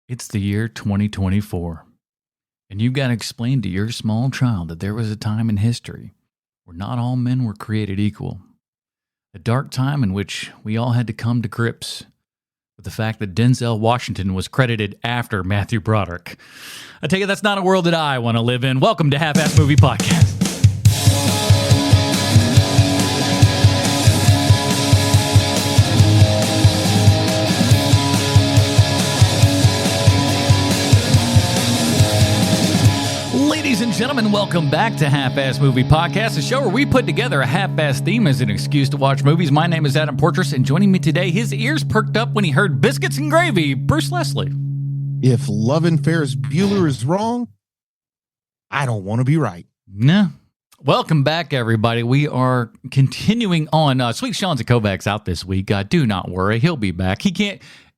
It's the year 2024, and you've got to explain to your small child that there was a time in history where not all men were created equal. A dark time in which we all had to come to grips with the fact that Denzel Washington was credited after Matthew Broderick. I take it that's not a world that I want to live in. Welcome to Half-Ass Movie Podcast. Ladies and gentlemen, welcome back to Half-Ass Movie Podcast, a show where we put together a half-ass theme as an excuse to watch movies. My name is Adam Portress, and joining me today, his ears perked up when he heard biscuits and gravy, Bruce Leslie. If loving Ferris Bueller is wrong, I don't want to be right. Nah. Welcome back, everybody. We are continuing on. Sweet Sean Kovac's out this week. Do not worry. He'll be back.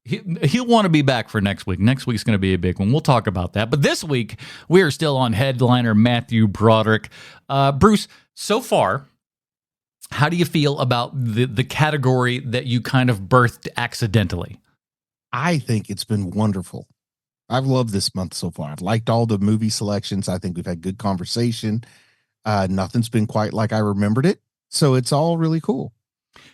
He'll want to be back for next week. Next week's going to be a big one. We'll talk about that. But this week, we are still on headliner Matthew Broderick. Bruce, so far, how do you feel about the category that you kind of birthed accidentally? I think it's been wonderful. I've loved this month so far. I've liked all the movie selections. I think we've had good conversation. Nothing's been quite like I remembered it. So it's all really cool.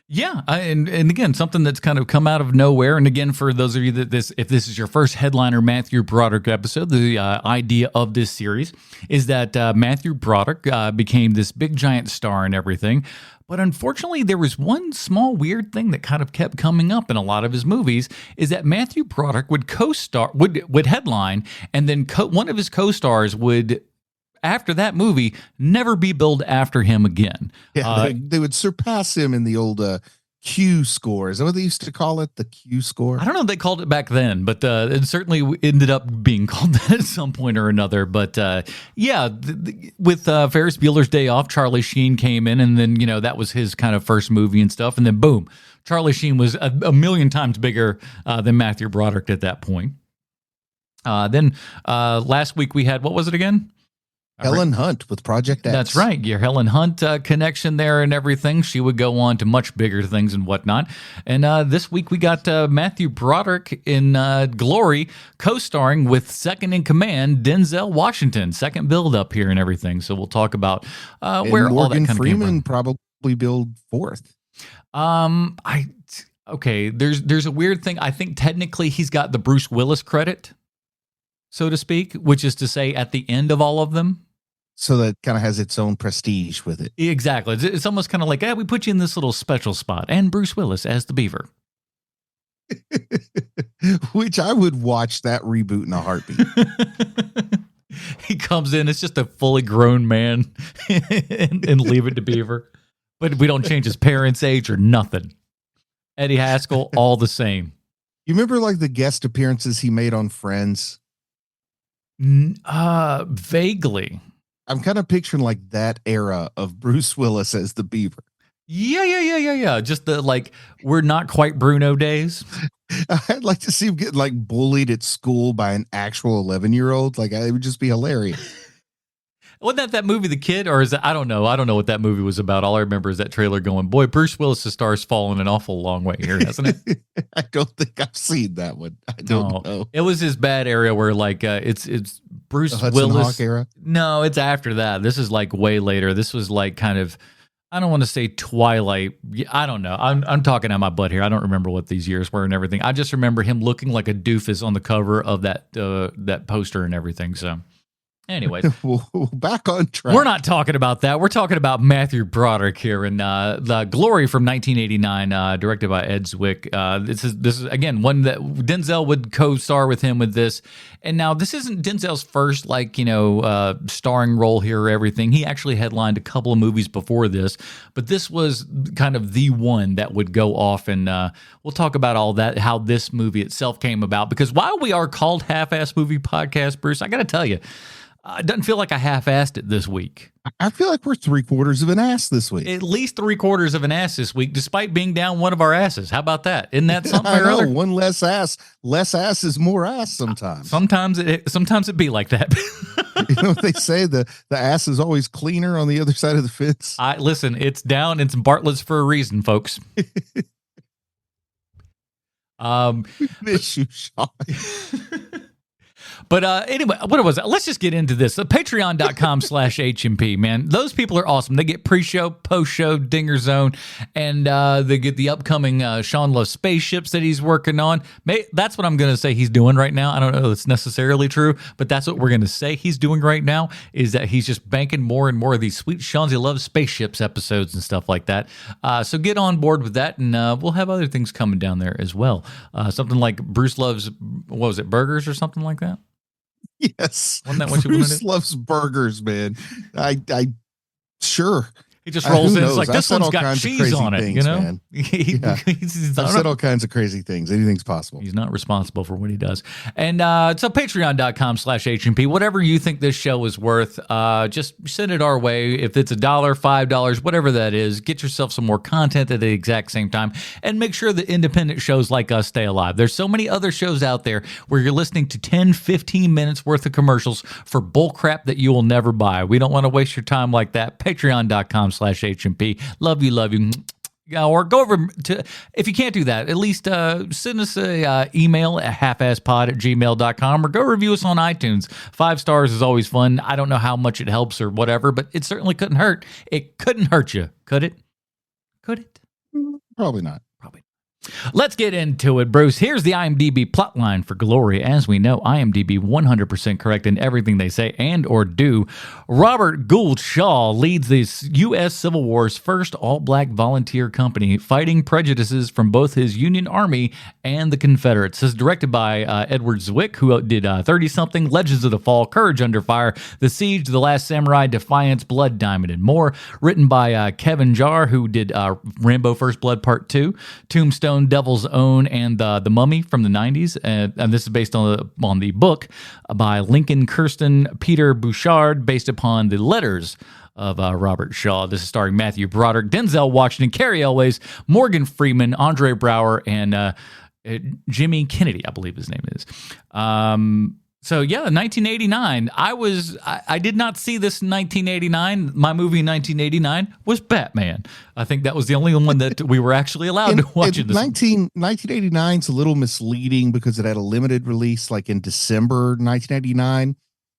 Yeah, and again, something that's kind of come out of nowhere. And again, for those of you if this is your first headliner Matthew Broderick episode, the idea of this series is that Matthew Broderick became this big giant star and everything. But unfortunately, there was one small weird thing that kind of kept coming up in a lot of his movies, is that Matthew Broderick would would headline, and then one of his co-stars would, after that movie, never be billed after him again. Yeah, they would surpass him in the old Q score. Is that what they used to call it? The Q score? I don't know if they called it back then, but it certainly ended up being called that at some point or another. But with Ferris Bueller's Day Off, Charlie Sheen came in, and then, that was his kind of first movie and stuff. And then boom, Charlie Sheen was a million times bigger than Matthew Broderick at that point. Then last week we had, what was it again? Helen Hunt with Project X. That's right. Your Helen Hunt connection there and everything. She would go on to much bigger things and whatnot. And this week we got Matthew Broderick in Glory, co-starring with second in command, Denzel Washington. Second build up here and everything. So we'll talk about where all that kind of came from. Freeman probably billed fourth. Okay. There's a weird thing. I think technically he's got the Bruce Willis credit, so to speak, which is to say at the end of all of them. So that kind of has its own prestige with it. Exactly. It's almost kind of like, we put you in this little special spot, and Bruce Willis as the Beaver. Which I would watch that reboot in a heartbeat. He comes in, it's just a fully grown man and leave it to Beaver. But we don't change his parents' age or nothing. Eddie Haskell, all the same. You remember like the guest appearances he made on Friends? Vaguely. I'm kind of picturing like that era of Bruce Willis as the Beaver. Yeah. Just the we're not quite Bruno days. I'd like to see him get like bullied at school by an actual 11-year-old. Like, it would just be hilarious. Wasn't that movie The Kid? Or is it, I don't know what that movie was about. All I remember is that trailer going, boy, Bruce Willis' star's fallen an awful long way here, hasn't it? I don't think I've seen that one. I don't know. It was his bad area where it's Bruce the Hudson Willis. Hawk era? No, it's after that. This is way later. This was kind of, I don't want to say Twilight. I don't know. I'm talking out my butt here. I don't remember what these years were and everything. I just remember him looking like a doofus on the cover of that poster and everything. So anyways, back on track. We're not talking about that. We're talking about Matthew Broderick here in the Glory from 1989, directed by Ed Zwick. This is again one that Denzel would co-star with him with this. And now this isn't Denzel's first starring role here or everything. He actually headlined a couple of movies before this, but this was kind of the one that would go off. And we'll talk about all that, how this movie itself came about. Because while we are called Half-Ass Movie Podcast, Bruce, I got to tell you, it doesn't feel like I half-assed it this week. I feel like we're 3/4 of an ass this week. At least 3/4 of an ass this week, despite being down one of our asses. How about that? Isn't that something? I know, one less ass. Less ass is more ass sometimes. Sometimes it be like that. You know what they say? The ass is always cleaner on the other side of the fence. Listen, it's down. It's Bartlett's for a reason, folks. Miss you, Sean. But anyway, what was it? Let's just get into this. Patreon.com/HMP, man. Those people are awesome. They get pre-show, post-show, Dinger Zone, and they get the upcoming Sean Love spaceships that he's working on. That's what I'm going to say he's doing right now. I don't know if it's necessarily true, but that's what we're going to say he's doing right now, is that he's just banking more and more of these sweet Sean's Love spaceships episodes and stuff like that. So get on board with that, and we'll have other things coming down there as well. Something like Bruce Loves, what was it, burgers or something like that? Yes. Wasn't that what Bruce loves burgers, man. I sure. He just rolls in. It's like, this one's got kinds cheese on it, things, you know? Man. I've I've said all kinds of crazy things. Anything's possible. He's not responsible for what he does. And so patreon.com/HMP, whatever you think this show is worth, just send it our way. If it's $1, $5, whatever that is, get yourself some more content at the exact same time. And make sure that independent shows like us stay alive. There's so many other shows out there where you're listening to 10, 15 minutes worth of commercials for bull crap that you will never buy. We don't want to waste your time like that. Patreon.com/HMP. Love you. Yeah, or go over to, if you can't do that, at least send us a email at halfasspod@gmail.com, or go review us on iTunes. 5 stars is always fun. I don't know how much it helps or whatever, but it certainly couldn't hurt. It couldn't hurt you, could it? Could it? Probably not. Probably. Let's get into it, Bruce. Here's the IMDb plotline for Glory. As we know, IMDb 100% correct in everything they say and or do. Robert Gould Shaw leads the U.S. Civil War's first all-black volunteer company, fighting prejudices from both his Union Army and the Confederates. This is directed by Edward Zwick, who did 30-something, Legends of the Fall, Courage Under Fire, The Siege, The Last Samurai, Defiance, Blood Diamond, and more. Written by Kevin Jarre, who did Rambo First Blood Part 2, Tombstone, Devil's Own, and The Mummy from the 90s. And this is based on the book by Lincoln Kirsten Peter Bouchard, based upon the letters of Robert Shaw. This is starring Matthew Broderick, Denzel Washington, Cary Elwes, Morgan Freeman, Andre Braugher, and Jimmy Kennedy, I believe his name is. So yeah, 1989. I did not see this in 1989. My movie in 1989 was Batman. I think that was the only one that we were actually allowed to watch in this. 1989 is a little misleading because it had a limited release like in December 1989.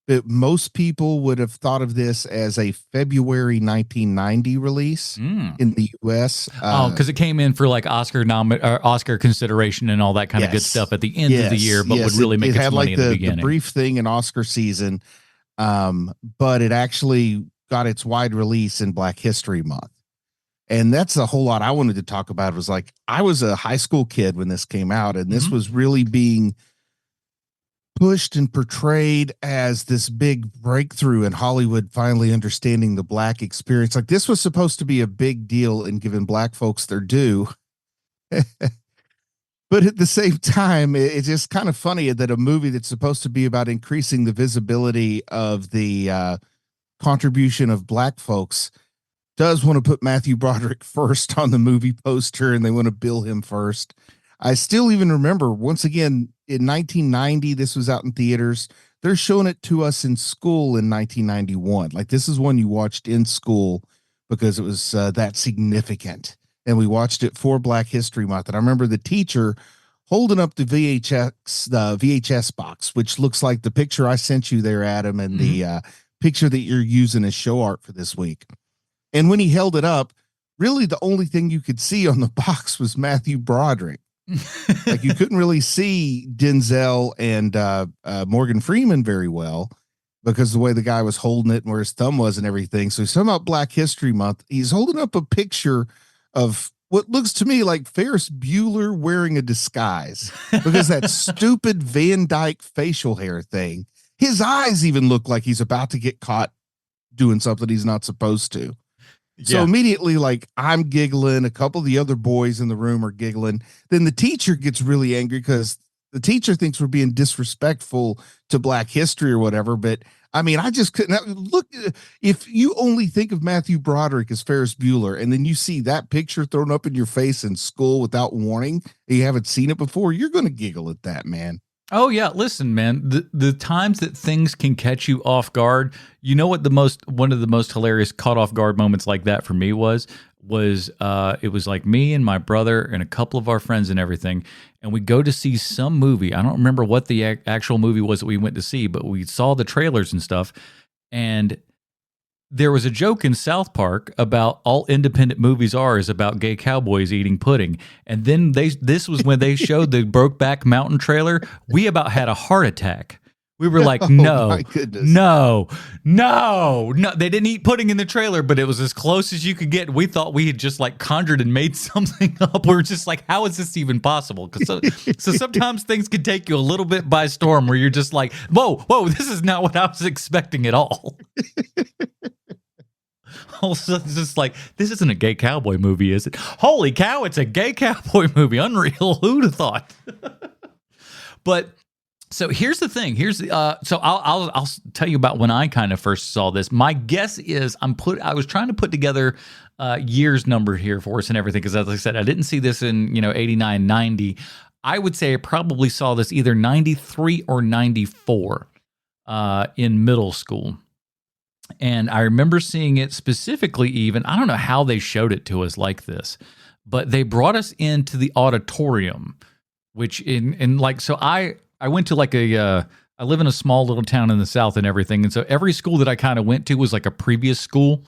But most people would have thought of this as a February 1990 release in the U.S. Because it came in for like Oscar consideration and all that kind of good stuff at the end of the year, but would really make its money in the beginning. The brief thing in Oscar season, but it actually got its wide release in Black History Month. And that's a whole lot I wanted to talk about. It was like, I was a high school kid when this came out, and this was really being pushed and portrayed as this big breakthrough in Hollywood finally understanding the black experience. Like, this was supposed to be a big deal in giving black folks their due. But at the same time, it's just kind of funny that a movie that's supposed to be about increasing the visibility of the contribution of black folks does want to put Matthew Broderick first on the movie poster, and they want to bill him first. I still even remember, once again, in 1990, this was out in theaters. They're showing it to us in school in 1991. Like, this is one you watched in school because it was that significant. And we watched it for Black History Month. And I remember the teacher holding up the VHS box, which looks like the picture I sent you there, Adam, and the picture that you're using as show art for this week. And when he held it up, really the only thing you could see on the box was Matthew Broderick. Like, you couldn't really see Denzel and Morgan Freeman very well because the way the guy was holding it and where his thumb was and everything. So he's talking about Black History Month. He's holding up a picture of what looks to me like Ferris Bueller wearing a disguise because that stupid Van Dyke facial hair thing. His eyes even look like he's about to get caught doing something he's not supposed to. So immediately, like, I'm giggling. A couple of the other boys in the room are giggling. Then the teacher gets really angry because the teacher thinks we're being disrespectful to Black history or whatever. But I mean, I just couldn't look. If you only think of Matthew Broderick as Ferris Bueller, and then you see that picture thrown up in your face in school without warning, and you haven't seen it before, you're going to giggle at that, man. Oh yeah, listen, man. The times that things can catch you off guard, you know what one of the most hilarious caught off guard moments like that for me was was it was like me and my brother and a couple of our friends and everything, and we go to see some movie. I don't remember what the actual movie was that we went to see, but we saw the trailers and stuff, and there was a joke in South Park about all independent movies is about gay cowboys eating pudding. And then this was when they showed the Brokeback Mountain trailer. We about had a heart attack. We were like, no. They didn't eat pudding in the trailer, but it was as close as you could get. We thought we had just like conjured and made something up. We were just like, how is this even possible? So sometimes things can take you a little bit by storm where you're just like, whoa, this is not what I was expecting at all. Also, it's just like, this isn't a gay cowboy movie, is it? Holy cow, it's a gay cowboy movie. Unreal. Who'd have thought? But so here's the thing. So I'll tell you about when I kind of first saw this. My guess is I was trying to put together years number here for us and everything, because as I said, I didn't see this in 89, 90. I would say I probably saw this either 93 or 94 in middle school. And I remember seeing it specifically even, I don't know how they showed it to us like this, but they brought us into the auditorium, which so I went to I live in a small little town in the South and everything. And so every school that I kind of went to was like a previous school,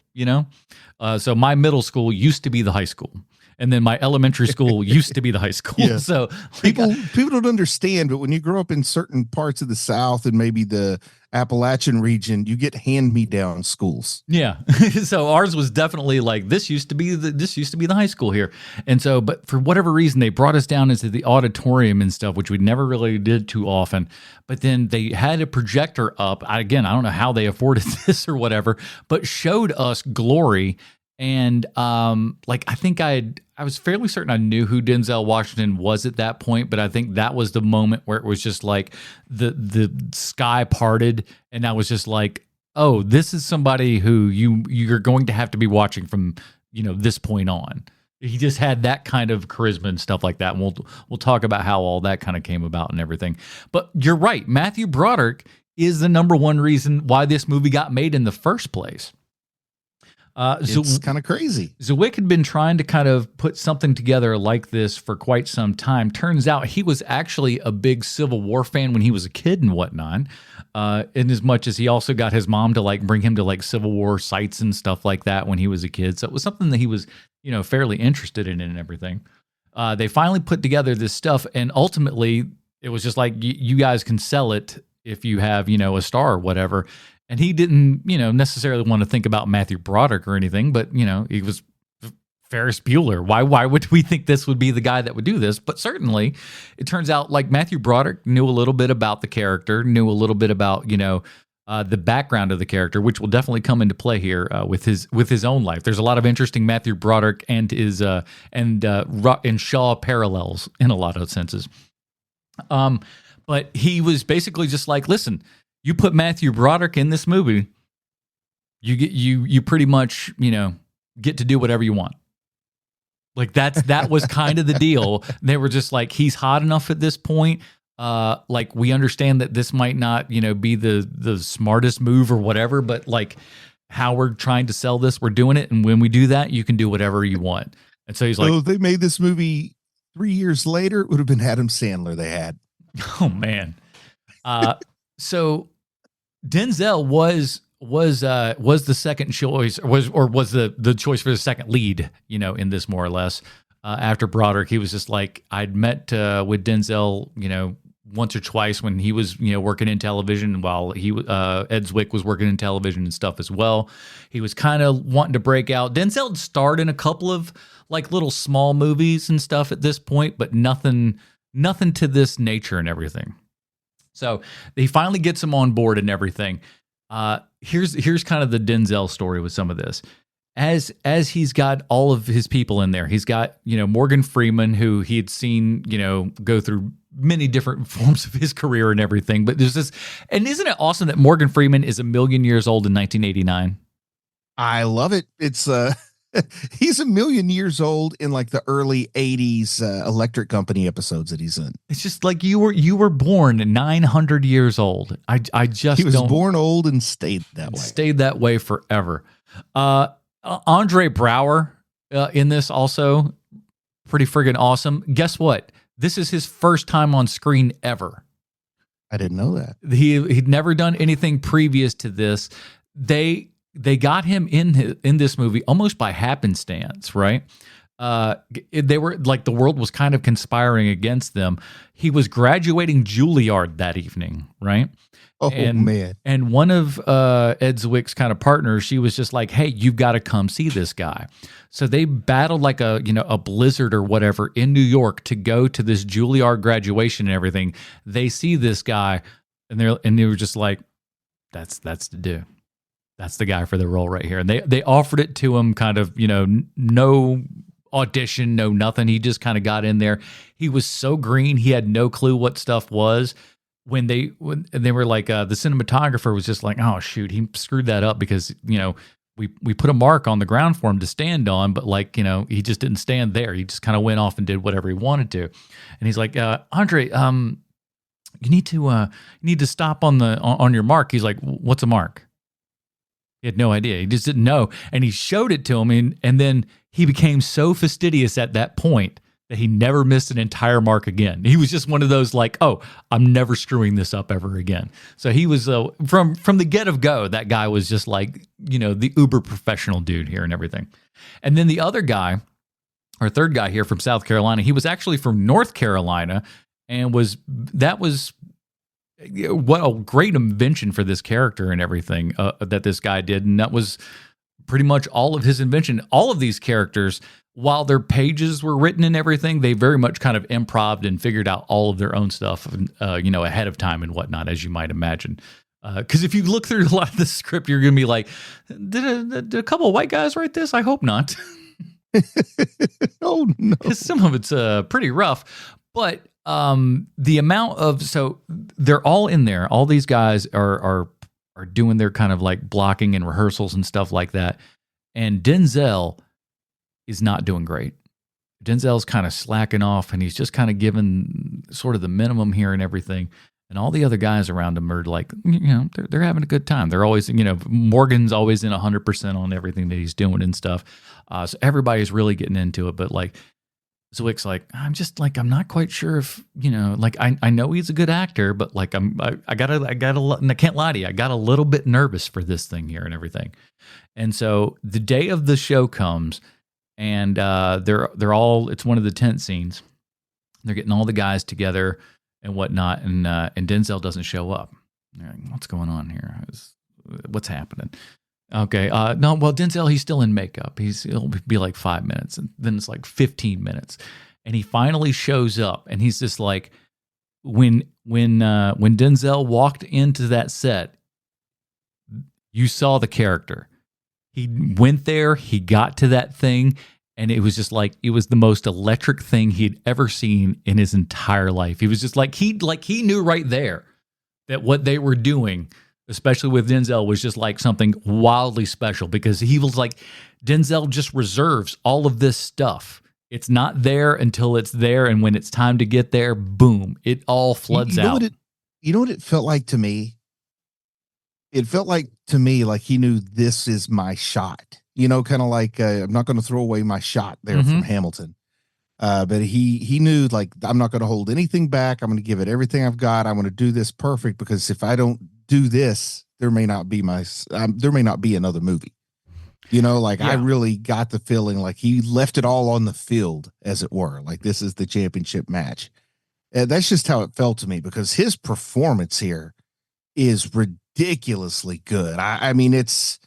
so my middle school used to be the high school. And then my elementary school used to be the high school. Yeah. So people don't understand, but when you grow up in certain parts of the South and maybe the Appalachian region, you get hand-me-down schools. Yeah. So ours was definitely like, this used to be the high school here. And so, but for whatever reason, they brought us down into the auditorium and stuff, which we never really did too often. But then they had a projector up. I don't know how they afforded this or whatever, but showed us Glory. And I think I was fairly certain I knew who Denzel Washington was at that point, but I think that was the moment where it was just like the sky parted, and I was just like, oh, this is somebody who you're going to have to be watching from this point on. He just had that kind of charisma and stuff like that. And we'll talk about how all that kind of came about and everything. But you're right, Matthew Broderick is the number one reason why this movie got made in the first place. It's kind of crazy. Zwick had been trying to kind of put something together like this for quite some time. Turns out he was actually a big Civil War fan when he was a kid and whatnot. In as much as he also got his mom to bring him to Civil War sites and stuff like that when he was a kid. So it was something that he was, fairly interested in and everything. They finally put together this stuff, and ultimately it was just like, you guys can sell it if you have, a star or whatever. And he didn't, necessarily want to think about Matthew Broderick or anything, but, he was Ferris Bueller. Why would we think this would be the guy that would do this? But certainly, it turns out Matthew Broderick knew a little bit about the character, knew a little bit about, the background of the character, which will definitely come into play here with his own life. There's a lot of interesting Matthew Broderick and his and Shaw parallels in a lot of senses. But he was basically just like, listen, you put Matthew Broderick in this movie, you pretty much, get to do whatever you want. That was kind of the deal. They were just like, he's hot enough at this point. We understand that this might not, be the smartest move or whatever, but how we're trying to sell this, we're doing it. And when we do that, you can do whatever you want. And so he's like, if they made this movie 3 years later, it would have been Adam Sandler they had. Oh man. So Denzel was the second choice, or was the choice for the second lead, in this more or less. After Broderick, he was just like, I'd met with Denzel, once or twice when he was, working in television, while Ed Zwick was working in television and stuff as well. He was kind of wanting to break out. Denzel had starred in a couple of little small movies and stuff at this point, but nothing to this nature and everything. So he finally gets him on board and everything. Here's kind of the Denzel story with some of this. As he's got all of his people in there, he's got, Morgan Freeman, who he had seen, go through many different forms of his career and everything. But there's this, and isn't it awesome that Morgan Freeman is 1,000,000 years old in 1989? I love it. It's he's 1,000,000 years old in the early 80s Electric Company episodes that he's in. It's just like you were born 900 years old. He was born old and stayed that way. Stayed that way forever. Andre Braugher in this also. Pretty friggin' awesome. Guess what? This is his first time on screen ever. I didn't know that. He'd never done anything previous to this. They got him in this movie almost by happenstance, right? They were like, the world was kind of conspiring against them. He was graduating Juilliard that evening, right? Oh, man. And one of Ed Zwick's kind of partners, she was just like, hey, you've got to come see this guy. So they battled like a blizzard or whatever in New York to go to this Juilliard graduation and everything. They see this guy and they were just like, that's the dude. That's the guy for the role right here. And they offered it to him kind of, no audition, no nothing. He just kind of got in there. He was so green. He had no clue what stuff was. When they were like, the cinematographer was just like, oh shoot, he screwed that up because, we put a mark on the ground for him to stand on, but like, he just didn't stand there. He just kind of went off and did whatever he wanted to. And he's like, Andre, you need to stop on your mark. He's like, what's a mark? He had no idea. He just didn't know. And he showed it to him. And then he became so fastidious at that point that he never missed an entire mark again. He was just one of those like, oh, I'm never screwing this up ever again. So he was from the get of go, that guy was just like, the uber professional dude here and everything. And then the other guy, our third guy here from South Carolina, he was actually from North Carolina and what a great invention for this character and everything that this guy did. And that was pretty much all of his invention. All of these characters, while their pages were written and everything, they very much kind of improv'd and figured out all of their own stuff, ahead of time and whatnot, as you might imagine. Because if you look through a lot of the script, you're going to be like, did a couple of white guys write this? I hope not. Oh, no. Because some of it's pretty rough. But the amount of, so they're all in there. All these guys are doing their kind of like blocking and rehearsals and stuff like that. And Denzel is not doing great. Denzel's kind of slacking off and he's just kind of giving sort of the minimum here and everything. And all the other guys around him are like, they're having a good time. They're always, Morgan's always in 100% on everything that he's doing and stuff. So everybody's really getting into it. But like, Zwick's like, I'm not quite sure if, I know he's a good actor, but like, I can't lie to you. I got a little bit nervous for this thing here and everything. And so the day of the show comes, and they're all, it's one of the tent scenes. They're getting all the guys together and whatnot, and Denzel doesn't show up. They're like, what's going on here? What's happening? Okay, no, well, Denzel, he's still in makeup. It'll be like 5 minutes, and then it's like 15 minutes, and he finally shows up, and he's just like, when Denzel walked into that set, you saw the character. He went there, he got to that thing, and it was just like, it was the most electric thing he'd ever seen in his entire life. He was just like, he knew right there that what they were doing, especially with Denzel, was just like something wildly special, because he was like, Denzel just reserves all of this stuff. It's not there until it's there, and when it's time to get there, boom, it all floods out. You know what it felt like to me? It felt like to me like he knew, this is my shot. Kind of like, I'm not going to throw away my shot there from Hamilton. But he knew, like, I'm not going to hold anything back. I'm going to give it everything I've got. I'm going to do this perfect, because if I don't do this, there may not be another movie. I really got the feeling like he left it all on the field, as it were. Like, this is the championship match. That's just how it felt to me, because his performance here is ridiculously good. I mean, it's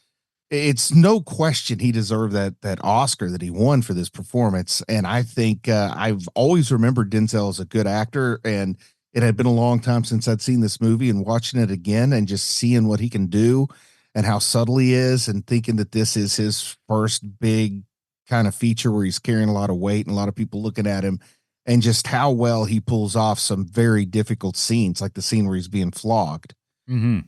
no question he deserved that Oscar that he won for this performance. And I think I've always remembered Denzel as a good actor, and it had been a long time since I'd seen this movie, and watching it again and just seeing what he can do and how subtle he is, and thinking that this is his first big kind of feature where he's carrying a lot of weight and a lot of people looking at him, and just how well he pulls off some very difficult scenes, like the scene where he's being flogged. Mm-hmm.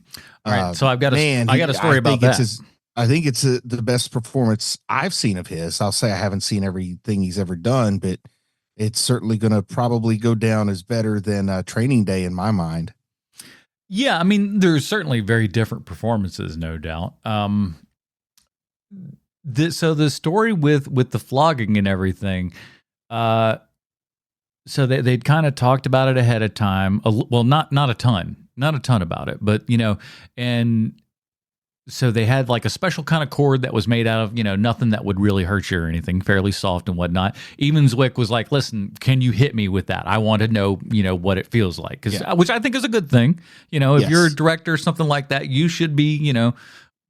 All right. So I got a story about that. I think it's the best performance I've seen of his. I'll say I haven't seen everything he's ever done, but it's certainly going to probably go down as better than Training Day in my mind. Yeah, I mean, there's certainly very different performances, no doubt. So the story with the flogging and everything, so they'd kind of talked about it ahead of time. Well, not a ton about it, but and so they had like a special kind of cord that was made out of nothing that would really hurt you or anything, fairly soft and whatnot. Even Zwick was like, "Listen, can you hit me with that? I want to know what it feels like," which I think is a good thing. If you're a director or something like that, you should be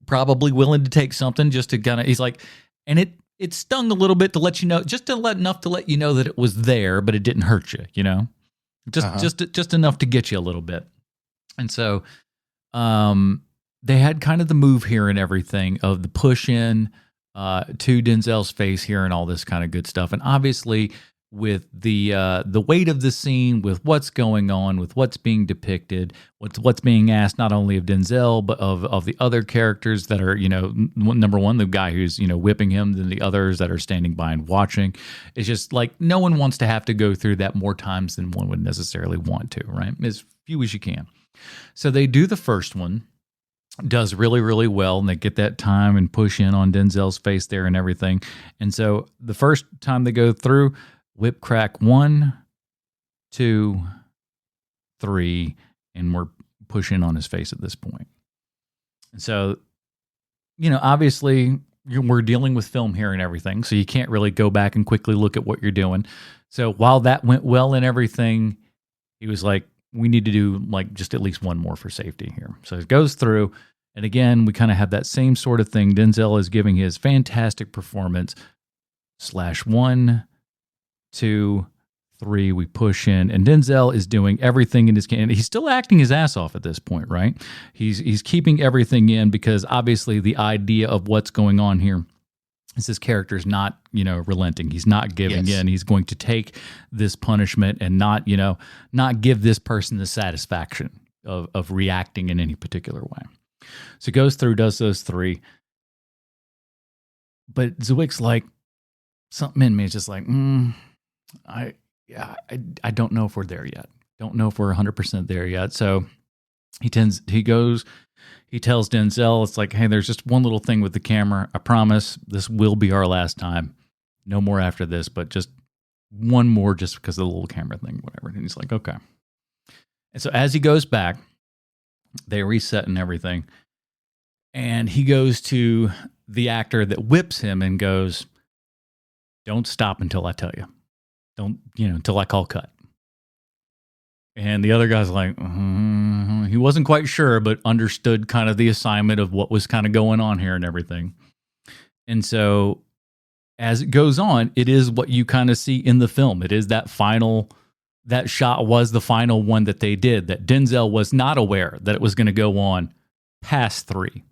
probably willing to take something just to kind of. He's like, and it stung a little bit to let you know, just enough to let you know that it was there, but it didn't hurt you, just enough to get you a little bit. And so they had kind of the move here and everything of the push in to Denzel's face here and all this kind of good stuff. And obviously with the weight of the scene, with what's going on, with what's being depicted, what's being asked not only of Denzel but of the other characters that are number one, the guy who's whipping him, then the others that are standing by and watching. It's just like no one wants to have to go through that more times than one would necessarily want to, right? As few as you can. So they do the first one, does really, really well, and they get that time and push in on Denzel's face there and everything. And so the first time they go through, whip crack 1, 2, 3, and we're pushing on his face at this point. And so, obviously we're dealing with film here and everything, so you can't really go back and quickly look at what you're doing. So while that went well and everything, he was like, we need to do like just at least one more for safety here. So it goes through, and again, we kind of have that same sort of thing. Denzel is giving his fantastic performance. /1, 2, 3, we push in, and Denzel is doing everything in his can. He's still acting his ass off at this point, right? He's keeping everything in because obviously the idea of what's going on here is his character's not, relenting. He's not giving in. He's going to take this punishment and not give this person the satisfaction of reacting in any particular way. So he goes through, does those 3. But Zwick's like, something in me is just like, I don't know if we're there yet. Don't know if we're 100% there yet. So he tells Denzel, it's like, hey, there's just one little thing with the camera. I promise this will be our last time. No more after this, but just one more just because of the little camera thing, whatever. And he's like, okay. And so as he goes back, they reset and everything. And he goes to the actor that whips him and goes, don't stop until I tell you. Don't, until I call cut. And the other guy's like, he wasn't quite sure, but understood kind of the assignment of what was kind of going on here and everything. And so as it goes on, it is what you kind of see in the film. It is that shot was the final one that they did, that Denzel was not aware that it was going to go on past 3.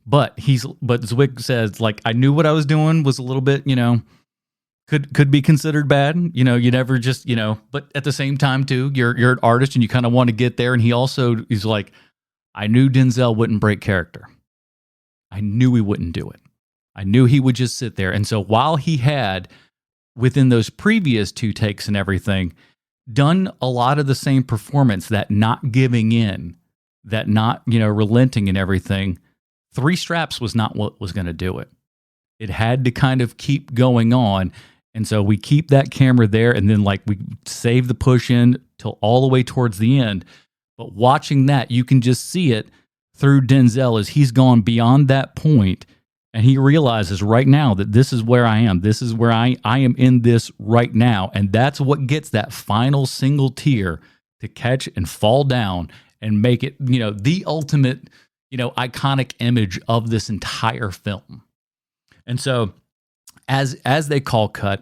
But Zwick says, like, I knew what I was doing was a little bit, could be considered bad. You never just, but at the same time too, you're an artist and you kind of want to get there. And he's like, I knew Denzel wouldn't break character. I knew he wouldn't do it. I knew he would just sit there. And so while he had, within those previous 2 takes and everything, done a lot of the same performance, that not giving in, that not, relenting and everything, 3 straps was not what was going to do it. It had to kind of keep going on. And so we keep that camera there, and then like we save the push in till all the way towards the end. But watching that, you can just see it through Denzel as he's gone beyond that point, and he realizes right now that this is where I am. This is where I am in this right now. And that's what gets that final single tear to catch and fall down and make it, the ultimate, iconic image of this entire film. And so as they call cut,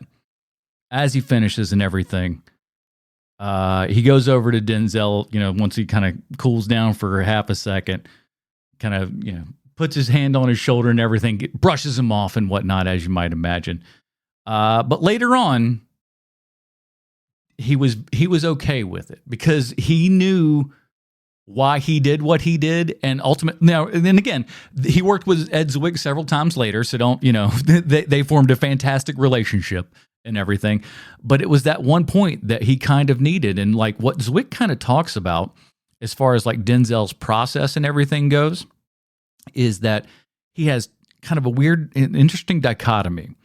as he finishes and everything, he goes over to Denzel, once he kind of cools down for half a second, kind of, puts his hand on his shoulder and everything, brushes him off and whatnot, as you might imagine. But later on, he was okay with it because he knew why he did what he did. And ultimately, now, and then again, he worked with Ed Zwick several times later. So don't, they formed a fantastic relationship and everything. But it was that one point that he kind of needed. And like what Zwick kind of talks about as far as like Denzel's process and everything goes, is that he has kind of a weird, interesting dichotomy.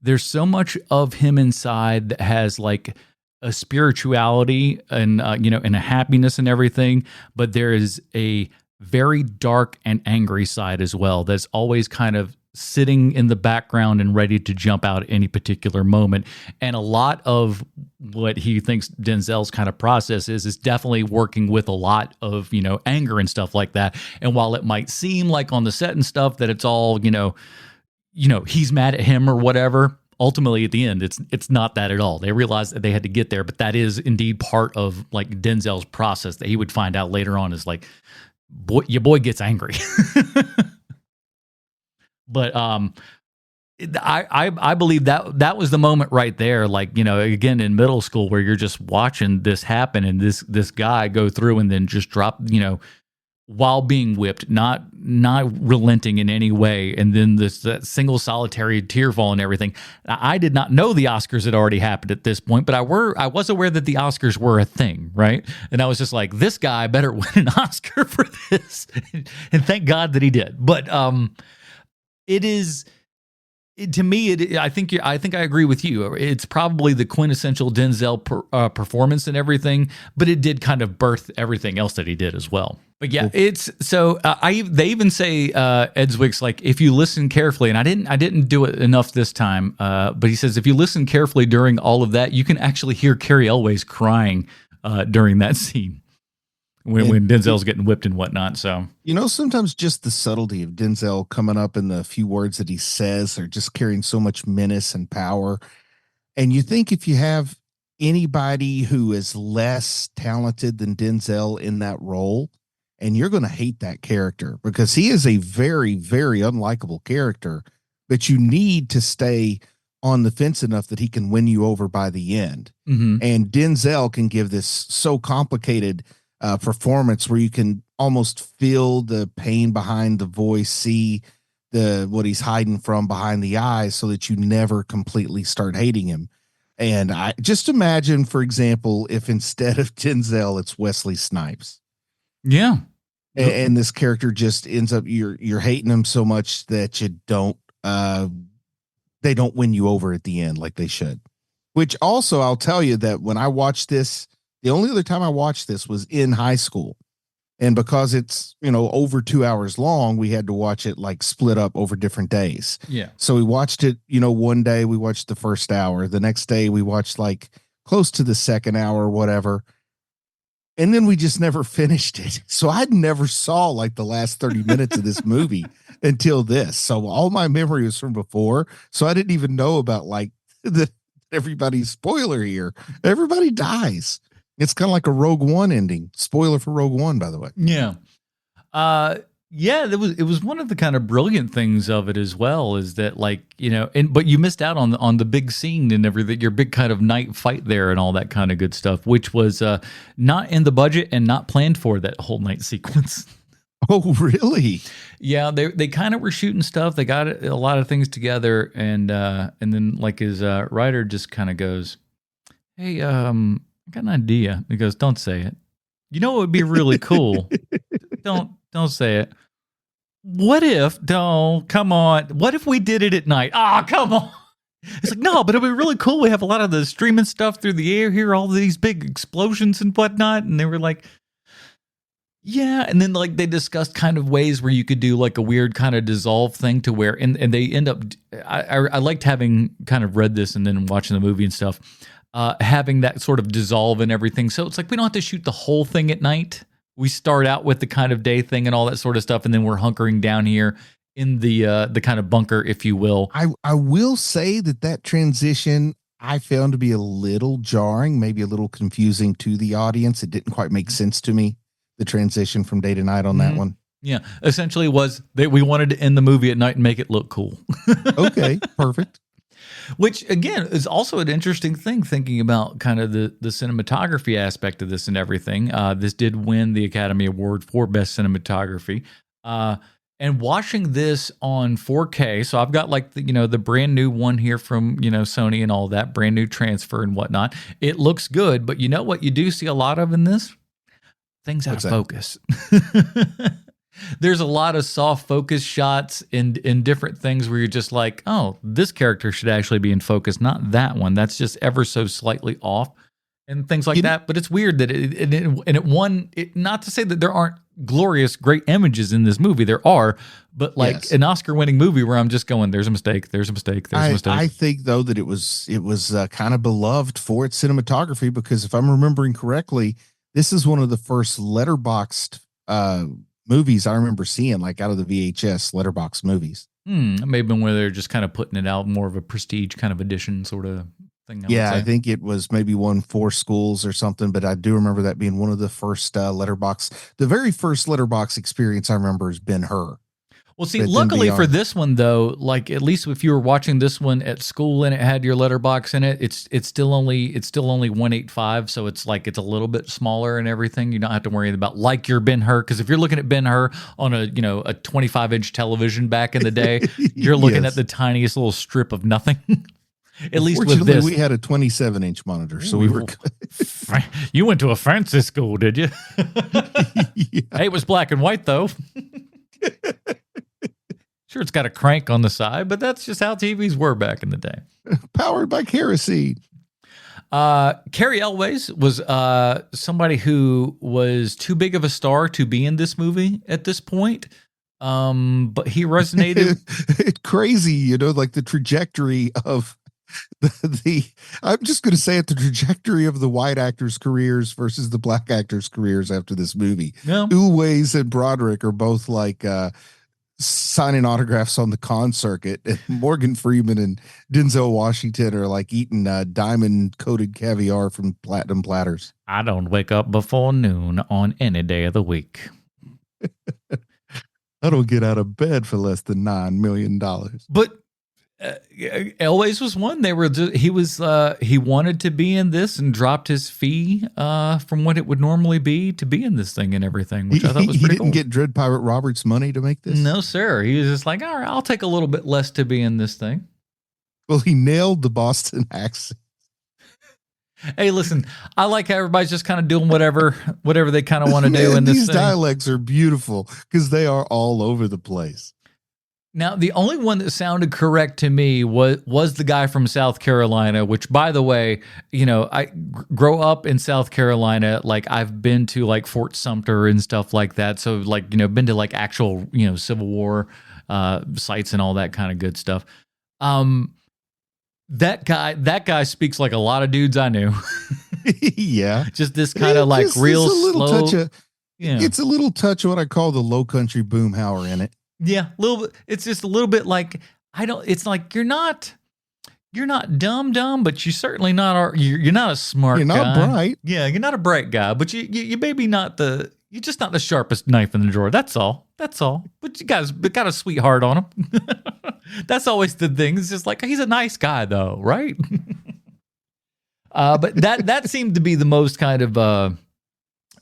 There's so much of him inside that has like a spirituality and and a happiness and everything, but there is a very dark and angry side as well that's always kind of sitting in the background and ready to jump out at any particular moment. And a lot of what he thinks Denzel's kind of process is definitely working with a lot of, anger and stuff like that. And while it might seem like on the set and stuff that it's all, he's mad at him or whatever, ultimately at the end, it's not that at all. They realized that they had to get there, but that is indeed part of like Denzel's process that he would find out later on is like, your boy gets angry. But I believe that was the moment right there. Like, again, in middle school where you're just watching this happen and this guy go through and then just drop, while being whipped, not relenting in any way. And then that single solitary tear fall and everything. I did not know the Oscars had already happened at this point, but I was aware that the Oscars were a thing, right? And I was just like, this guy better win an Oscar for this. And thank God that he did. But, to me, I think I agree with you. It's probably the quintessential Denzel performance and everything, but it did kind of birth everything else that he did as well. But yeah, it's so they even say Ed Zwick's like, if you listen carefully, and I didn't do it enough this time, but he says if you listen carefully during all of that, you can actually hear Carrie Elways crying during that scene. When Denzel's getting whipped and whatnot. So, sometimes just the subtlety of Denzel coming up in the few words that he says are just carrying so much menace and power. And you think if you have anybody who is less talented than Denzel in that role, and you're going to hate that character because he is a very, very unlikable character, but you need to stay on the fence enough that he can win you over by the end. Mm-hmm. And Denzel can give this so complicated performance where you can almost feel the pain behind the voice, see what he's hiding from behind the eyes, so that you never completely start hating him. And I just imagine, for example, if instead of Denzel, it's Wesley Snipes. Yeah. And this character just ends up, you're hating him so much that you don't, they don't win you over at the end like they should. Which also, I'll tell you that when I watched this, the only other time I watched this was in high school. And because it's, over 2 hours long, we had to watch it like split up over different days. Yeah. So we watched it, one day we watched the first hour. The next day we watched like close to the second hour, whatever. And then we just never finished it. So I'd never saw like the last 30 minutes of this movie until this. So all my memory was from before. So I didn't even know about like everybody's spoiler here. Everybody dies. It's kind of like a Rogue One ending. Spoiler for Rogue One, by the way. Yeah. It was one of the kind of brilliant things of it as well, is that like, but you missed out on the big scene and everything, your big kind of night fight there and all that kind of good stuff, which was not in the budget and not planned for that whole night sequence. Oh, really? Yeah, they kind of were shooting stuff. They got a lot of things together, and then like his writer just kind of goes, "Hey, I got an idea." He goes, "Don't say it. You know what would be really cool? Don't say it. What if? Don't come on. What if we did it at night? Ah, come on." It's like, no, but it'll be really cool. We have a lot of the streaming stuff through the air here, all these big explosions and whatnot. And they were like, yeah. And then like they discussed kind of ways where you could do like a weird kind of dissolve thing to where, and they end up, I liked having kind of read this and then watching the movie and stuff. Having that sort of dissolve and everything. So it's like we don't have to shoot the whole thing at night. We start out with the kind of day thing and all that sort of stuff, and then we're hunkering down here in the kind of bunker, if you will. I will say that transition I found to be a little jarring, maybe a little confusing to the audience. It didn't quite make sense to me, the transition from day to night on that one. Yeah, essentially was that we wanted to end the movie at night and make it look cool. Okay, perfect. Which, again, is also an interesting thing, thinking about kind of the cinematography aspect of this and everything. This did win the Academy Award for Best Cinematography. And watching this on 4K, so I've got like the brand new one here from Sony and all that, brand new transfer and whatnot. It looks good, but you know what you do see a lot of in this? Things out of focus. There's a lot of soft focus shots in different things where you're just like, oh, this character should actually be in focus, not that one. That's just ever so slightly off and things like that. But it's weird that not to say that there aren't glorious, great images in this movie. There are, but like an Oscar-winning movie where I'm just going, there's a mistake, there's a mistake, there's a mistake. I think though that it was kind of beloved for its cinematography, because if I'm remembering correctly, this is one of the first letterboxed movies I remember seeing, like out of the VHS letterbox movies. It may have been where they're just kind of putting it out more of a prestige kind of edition sort of thing. I think it was maybe won 4 schools or something, but I do remember that being one of the first letterbox. The very first letterbox experience I remember has been her. Well, see, luckily for this one though, like at least if you were watching this one at school and it had your letterbox in it, it's still only 185, so it's like it's a little bit smaller and everything. You don't have to worry about like your Ben-Hur, because if you're looking at Ben-Hur on a 25-inch television back in the day, you're looking at the tiniest little strip of nothing. At least with this, we had a 27-inch monitor, so we were good. You went to a fancy school, did you? Hey, it was black and white though. Sure, it's got a crank on the side, but that's just how TVs were back in the day. Powered by kerosene. Cary Elwes was somebody who was too big of a star to be in this movie at this point. But he resonated. It's crazy, like the trajectory of the I'm just going to say it, the trajectory of the white actors' careers versus the black actors' careers after this movie. Yeah. Elwes and Broderick are both like signing autographs on the con circuit, and Morgan Freeman and Denzel Washington are like eating diamond coated caviar from platinum platters. I don't wake up before noon on any day of the week. I don't get out of bed for less than $9 million. But Elwes was one. He wanted to be in this and dropped his fee from what it would normally be to be in this thing and everything, which I thought was pretty cool. He didn't get Dread Pirate Roberts money to make this? No, sir. He was just like, all right, I'll take a little bit less to be in this thing. Well, he nailed the Boston accent. Hey, listen, I like how everybody's just kind of doing whatever they kind of want to do in this thing. These dialects are beautiful because they are all over the place. Now, the only one that sounded correct to me was the guy from South Carolina, which, by the way, I grow up in South Carolina. Like, I've been to like Fort Sumter and stuff like that. So like, been to like actual, Civil War sites and all that kind of good stuff. That guy speaks like a lot of dudes I knew. Yeah. Just this kind of like real slow. It's a little touch of what I call the low country boomhauer in it. Yeah, a little bit. It's just a little bit like it's like you're not dumb, but you're certainly not. You're not a smart guy. You're not bright. Yeah, you're not a bright guy, but you maybe not you're just not the sharpest knife in the drawer. That's all. But you guys got a sweetheart on him. That's always the thing. It's just like he's a nice guy though, right? But that seemed to be the most kind of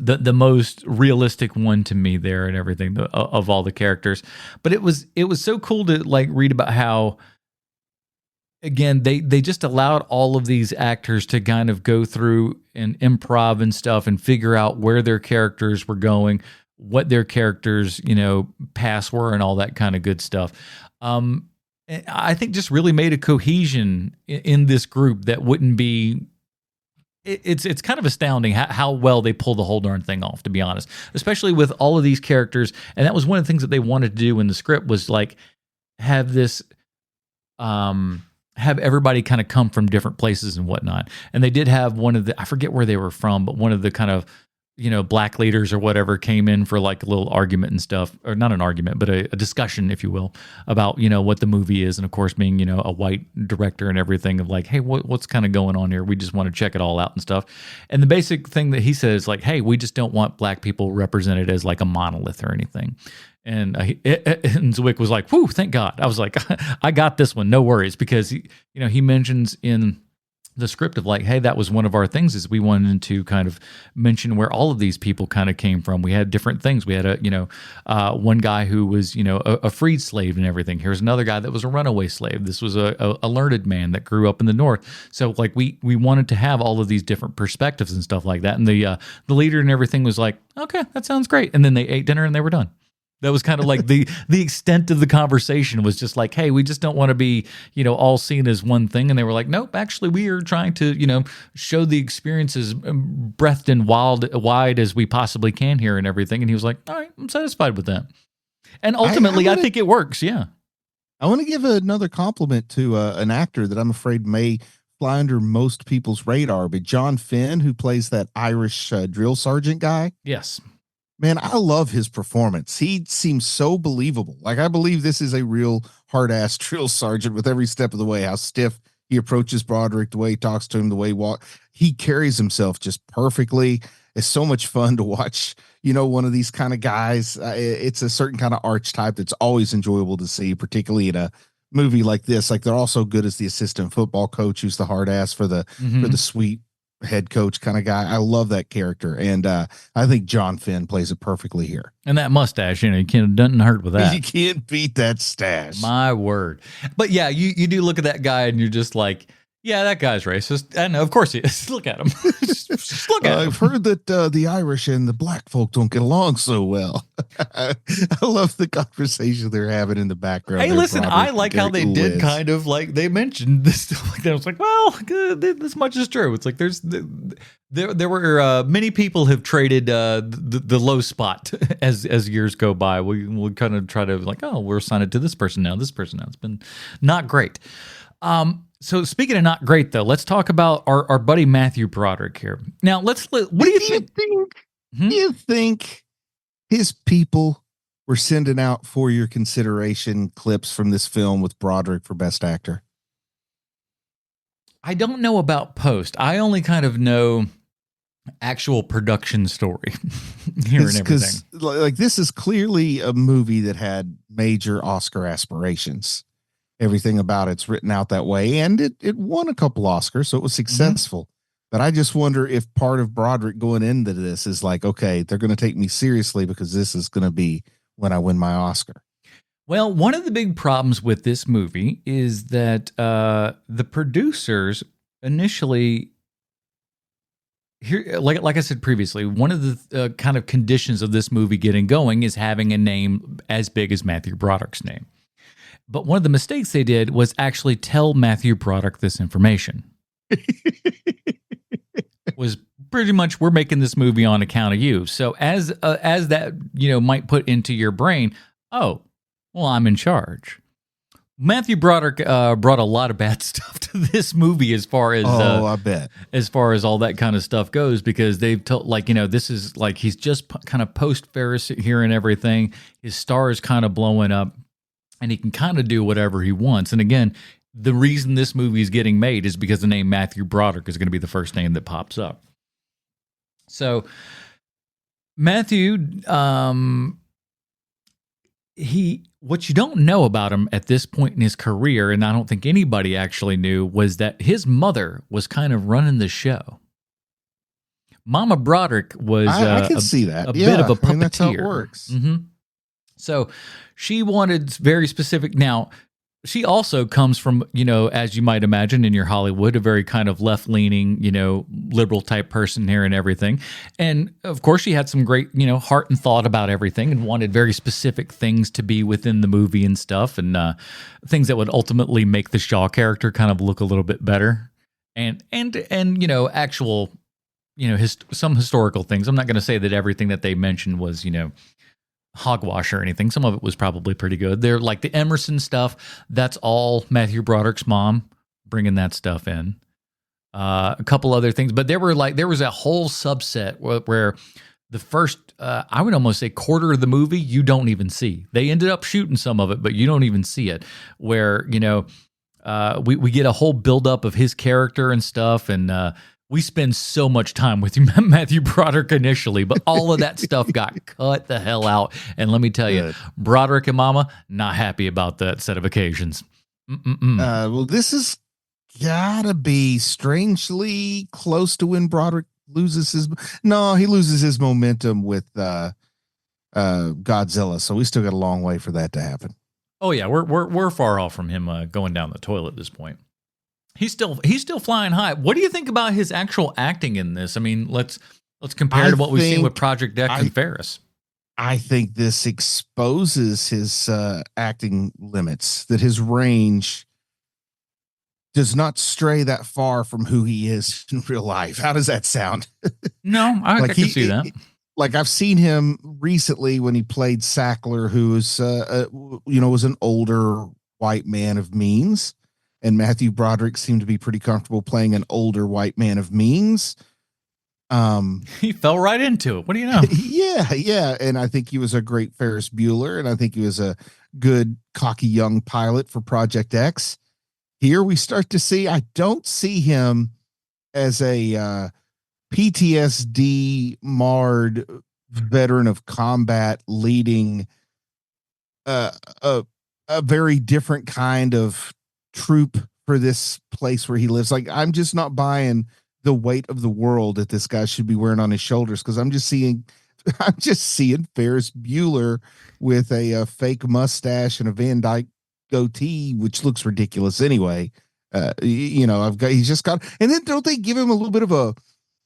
the most realistic one to me there and everything of all the characters. But it was so cool to like read about how, again, they just allowed all of these actors to kind of go through and improv and stuff and figure out where their characters were going, what their characters, past were and all that kind of good stuff. I think just really made a cohesion in this group that wouldn't be. It's kind of astounding how well they pull the whole darn thing off, to be honest, especially with all of these characters. And that was one of the things that they wanted to do in the script was like have this, have everybody kind of come from different places and whatnot. And they did have one of I forget where they were from, but one of the kind of, black leaders or whatever came in for like a little argument and stuff, or not an argument, but a discussion, if you will, about, what the movie is. And of course, being, a white director and everything of like, hey, what's kind of going on here? We just want to check it all out and stuff. And the basic thing that he said is like, hey, we just don't want black people represented as like a monolith or anything. And Zwick was like, whew, thank God. I was like, I got this one. No worries. Because, he mentions in the script of like, hey, that was one of our things is we wanted to kind of mention where all of these people kind of came from. We had different things. We had one guy who was, a freed slave and everything. Here's another guy that was a runaway slave. This was a learned man that grew up in the North. So like we wanted to have all of these different perspectives and stuff like that. And the leader and everything was like, okay, that sounds great. And then they ate dinner and they were done. That was kind of like the extent of the conversation was just like, hey, we just don't want to be, all seen as one thing. And they were like, nope, actually, we are trying to, show the experiences breadth and wide as we possibly can here and everything. And he was like, all right, I'm satisfied with that. And ultimately, I think it works. Yeah. I want to give another compliment to an actor that I'm afraid may fly under most people's radar, but John Finn, who plays that Irish drill sergeant guy. Yes. Man, I love his performance. He seems so believable. Like, I believe this is a real hard-ass drill sergeant with every step of the way. How stiff he approaches Broderick, the way he talks to him, the way he carries himself just perfectly. It's so much fun to watch, one of these kind of guys. It's a certain kind of archetype that's always enjoyable to see, particularly in a movie like this. Like, they're also good as the assistant football coach who's the hard-ass for the sweet head coach kind of guy. I love that character, and I think John Finn plays it perfectly here. And that mustache, you can't doesn't hurt with that. You can't beat that stash. My word. But yeah, you do look at that guy and you're just like, yeah, that guy's racist. I know, of course he is. Look at him. just look at him. I've heard that the Irish and the black folk don't get along so well. I love the conversation they're having in the background. Hey, listen, I like how they did kind of like, they mentioned this stuff like that. I was like, well, this much is true. It's like there were many people have traded the low spot as years go by. We'll kind of try to like, oh, we're assigned to this person now. It's been not great. So speaking of not great, though, let's talk about our buddy Matthew Broderick here. Now, what do you think? Do you think his people were sending out for your consideration clips from this film with Broderick for Best Actor? I don't know about post. I only kind of know actual production story here and everything. Like, this is clearly a movie that had major Oscar aspirations. Everything about it's written out that way, and it won a couple Oscars, so it was successful. But I just wonder if part of Broderick going into this is like, okay, they're going to take me seriously because this is going to be when I win my Oscar. Well, one of the big problems with this movie is that the producers initially, here, like I said previously, one of the kind of conditions of this movie getting going is having a name as big as Matthew Broderick's name. But one of the mistakes they did was actually tell Matthew Broderick this information. Was pretty much, we're making this movie on account of you. So as that, might put into your brain, oh, well, I'm in charge. Matthew Broderick brought a lot of bad stuff to this movie as far as I bet, as far as all that kind of stuff goes, because they've told, this is like he's just kind of post Ferris here and everything. His star is kind of blowing up. And he can kind of do whatever he wants. And again, the reason this movie is getting made is because the name Matthew Broderick is going to be the first name that pops up. So Matthew, what you don't know about him at this point in his career, and I don't think anybody actually knew, was that his mother was kind of running the show. Mama Broderick was I can see that. a bit of a puppeteer. I mean, that's how it works. Mm-hmm. So she wanted very specific. Now, she also comes from, as you might imagine in your Hollywood, a very kind of left-leaning, liberal type person here and everything. And of course, she had some great, heart and thought about everything and wanted very specific things to be within the movie and stuff, and things that would ultimately make the Shaw character kind of look a little bit better. And actual, some historical things. I'm not going to say that everything that they mentioned was, hogwash or anything. Some of it was probably pretty good. They're like the Emerson stuff. That's all Matthew Broderick's mom bringing that stuff in. A couple other things, but there was a whole subset where the first, I would almost say quarter of the movie, you don't even see. They ended up shooting some of it, but you don't even see it. Where, we get a whole buildup of his character and stuff, and we spend so much time with Matthew Broderick initially, but all of that stuff got cut the hell out. And let me tell you, Broderick and Mama, not happy about that set of occasions. Well, this has gotta be strangely close to when Broderick loses his momentum with Godzilla. So we still got a long way for that to happen. Oh yeah, we're far off from him going down the toilet at this point. He's still flying high. What do you think about his actual acting in this? I mean, let's compare to what we've seen with Project Deck and Ferris. I think this exposes his acting limits, that his range does not stray that far from who he is in real life. How does that sound? No, I Like can see that. Like I've seen him recently when he played Sackler, who was, was an older white man of means, and Matthew Broderick seemed to be pretty comfortable playing an older white man of means. He fell right into it. What do you know? Yeah. And I think he was a great Ferris Bueller, and I think he was a good, cocky young pilot for Project X. Here we start to see, I don't see him as a PTSD marred veteran of combat leading a very different kind of troop for this place where he lives. Like, I'm just not buying the weight of the world that this guy should be wearing on his shoulders, because I'm just seeing Ferris Bueller with a fake mustache and a Van Dyke goatee, which looks ridiculous anyway. He's just got, and then don't they give him a little bit of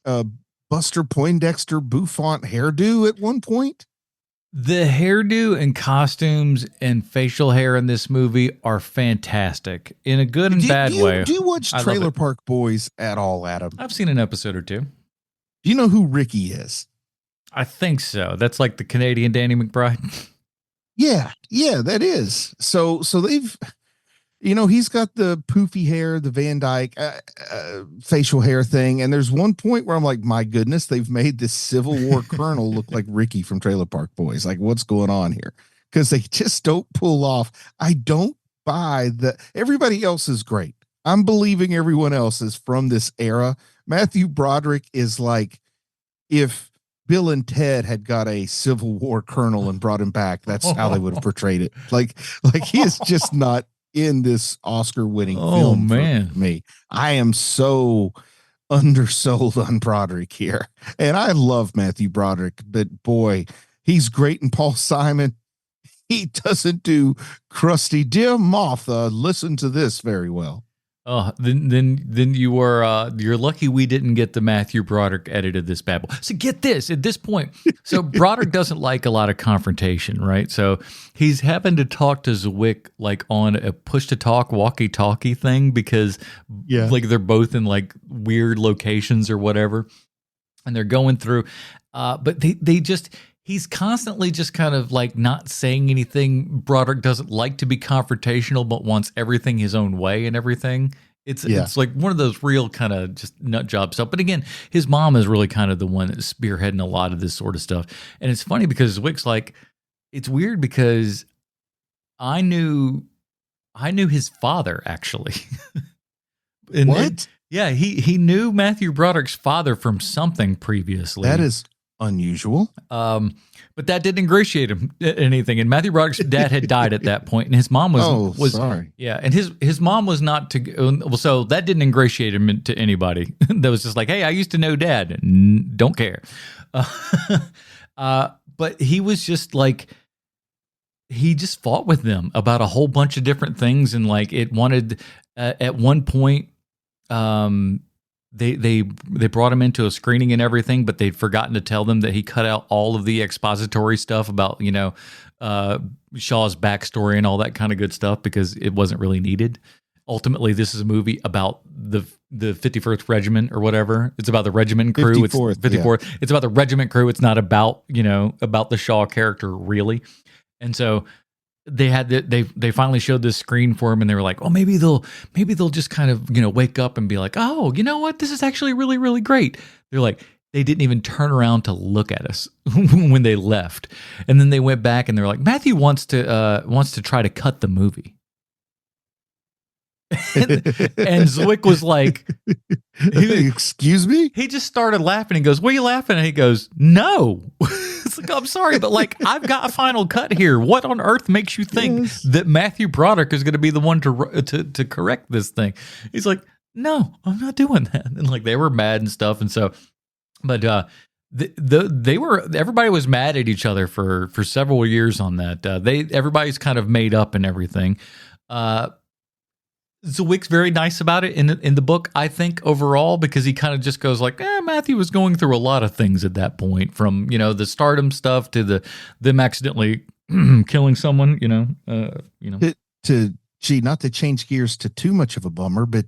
a Buster Poindexter bouffant hairdo at one point? The hairdo and costumes and facial hair in this movie are fantastic in a good and bad way. Do you watch Trailer Park Boys at all, Adam? I've seen an episode or two. Do you know who Ricky is? I think so. That's like the Canadian Danny McBride. Yeah, that is. So they've, he's got the poofy hair, the Van Dyke facial hair thing. And there's one point where I'm like, my goodness, they've made this Civil War colonel look like Ricky from Trailer Park Boys. Like, what's going on here? Because they just don't pull off. I don't buy that. Everybody else is great. I'm believing everyone else is from this era. Matthew Broderick is like, if Bill and Ted had got a Civil War colonel and brought him back, that's how they would have portrayed it. Like he is just not in this Oscar-winning film. Man, for me, I am so undersold on Broderick here, and I love Matthew Broderick, but boy, he's great in Paul Simon. He doesn't do crusty "Dear Martha, listen to this" very well. Oh, then you were you're lucky we didn't get the Matthew Broderick edit of this bad boy. So get this at this point. So Broderick doesn't like a lot of confrontation, right? So he's having to talk to Zwick like on a push to talk walkie-talkie thing because like they're both in like weird locations or whatever, and they're going through. But they just. He's constantly just kind of like not saying anything. Broderick doesn't like to be confrontational, but wants everything his own way and everything. It's like one of those real kind of just nut job stuff. But again, his mom is really kind of the one that's spearheading a lot of this sort of stuff. And it's funny because Zwick's like, it's weird because I knew his father actually. What? He knew Matthew Broderick's father from something previously. That is unusual. But that didn't ingratiate him anything. And Matthew Broderick's dad had died at that point, and his mom was sorry. Yeah, and his mom was not so that didn't ingratiate him to anybody. That was just like, hey, I used to know Dad. Don't care. But he was just like, he just fought with them about a whole bunch of different things, and like it wanted at one point. They brought him into a screening and everything, but they'd forgotten to tell them that he cut out all of the expository stuff about, Shaw's backstory and all that kind of good stuff because it wasn't really needed. Ultimately, this is a movie about the 51st Regiment or whatever. It's about the regiment crew. 54th, it's 54th. Yeah. It's about the regiment crew. It's not about, about the Shaw character really. And so they finally showed this screen for him, and they were like, oh, maybe they'll just kind of, wake up and be like, oh, you know what? This is actually really, really great. They're like, they didn't even turn around to look at us when they left. And then they went back and they're like, Matthew wants to try to cut the movie. and Zwick was like, excuse me? He just started laughing. He goes, what are you laughing at? He goes, no. It's like, I'm sorry, but like, I've got a final cut here. What on earth makes you think that Matthew Broderick is going to be the one to correct this thing? He's like, no, I'm not doing that. And like, they were mad and stuff. And so, but everybody was mad at each other for several years on that. Everybody's kind of made up and everything. Zwick's very nice about it in the book, I think, overall, because he kind of just goes like, Matthew was going through a lot of things at that point, from, the stardom stuff to them accidentally killing someone, Not to change gears to too much of a bummer, but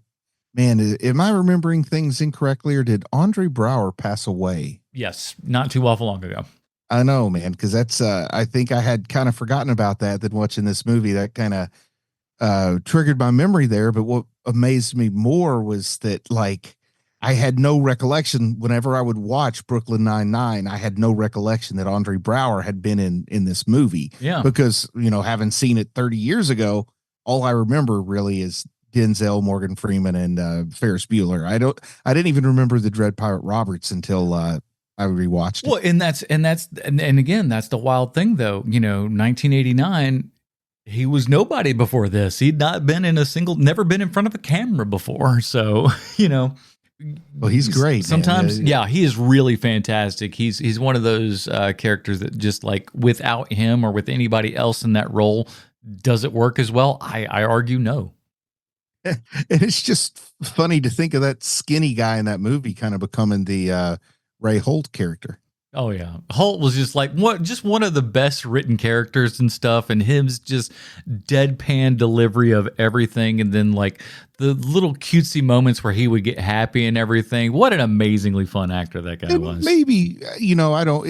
man, am I remembering things incorrectly, or did Andre Braugher pass away? Yes, not too awful long ago. I know, man, because that's I think I had kind of forgotten about that. Then watching this movie, that kind of triggered my memory there. But what amazed me more was that, like, I had no recollection whenever I would watch Brooklyn Nine-Nine. I had no recollection that Andre Braugher had been in this movie. Yeah, because having seen it 30 years ago, all I remember really is Denzel, Morgan Freeman, and Ferris Bueller. I didn't even remember the Dread Pirate Roberts until I rewatched it. Well, and again, that's the wild thing, though. 1989. He was nobody before this. He'd not been never been in front of a camera before. So, well, he's great. Sometimes, he is really fantastic. He's one of those characters that just, like, without him or with anybody else in that role, does it work as well? I argue no. And it's just funny to think of that skinny guy in that movie kind of becoming the Ray Holt character. Oh yeah, Holt was just like just one of the best written characters and stuff, and his just deadpan delivery of everything, and then like the little cutesy moments where he would get happy and everything. What an amazingly fun actor that guy was. Maybe I don't.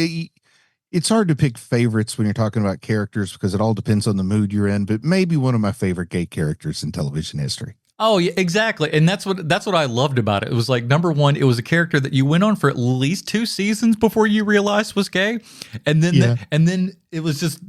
It's hard to pick favorites when you're talking about characters because it all depends on the mood you're in. But maybe one of my favorite gay characters in television history. Oh yeah, exactly. And that's what I loved about it. It was like, number one, it was a character that you went on for at least 2 seasons before you realized was gay. And then then it was just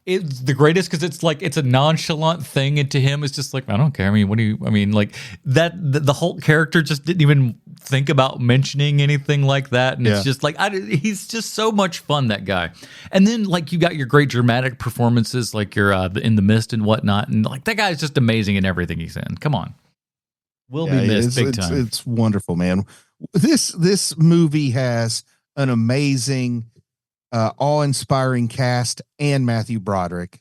it's the greatest because it's like it's a nonchalant thing, and to him it's just like, I don't care. I mean, like that the Hulk character just didn't even think about mentioning anything like that, and it's just like he's just so much fun, that guy. And then like you got your great dramatic performances, like your in the Mist and whatnot, and like that guy's just amazing in everything he's in. Come on, will be missed big time. It's wonderful, man. This movie has an amazing, awe-inspiring cast and Matthew Broderick.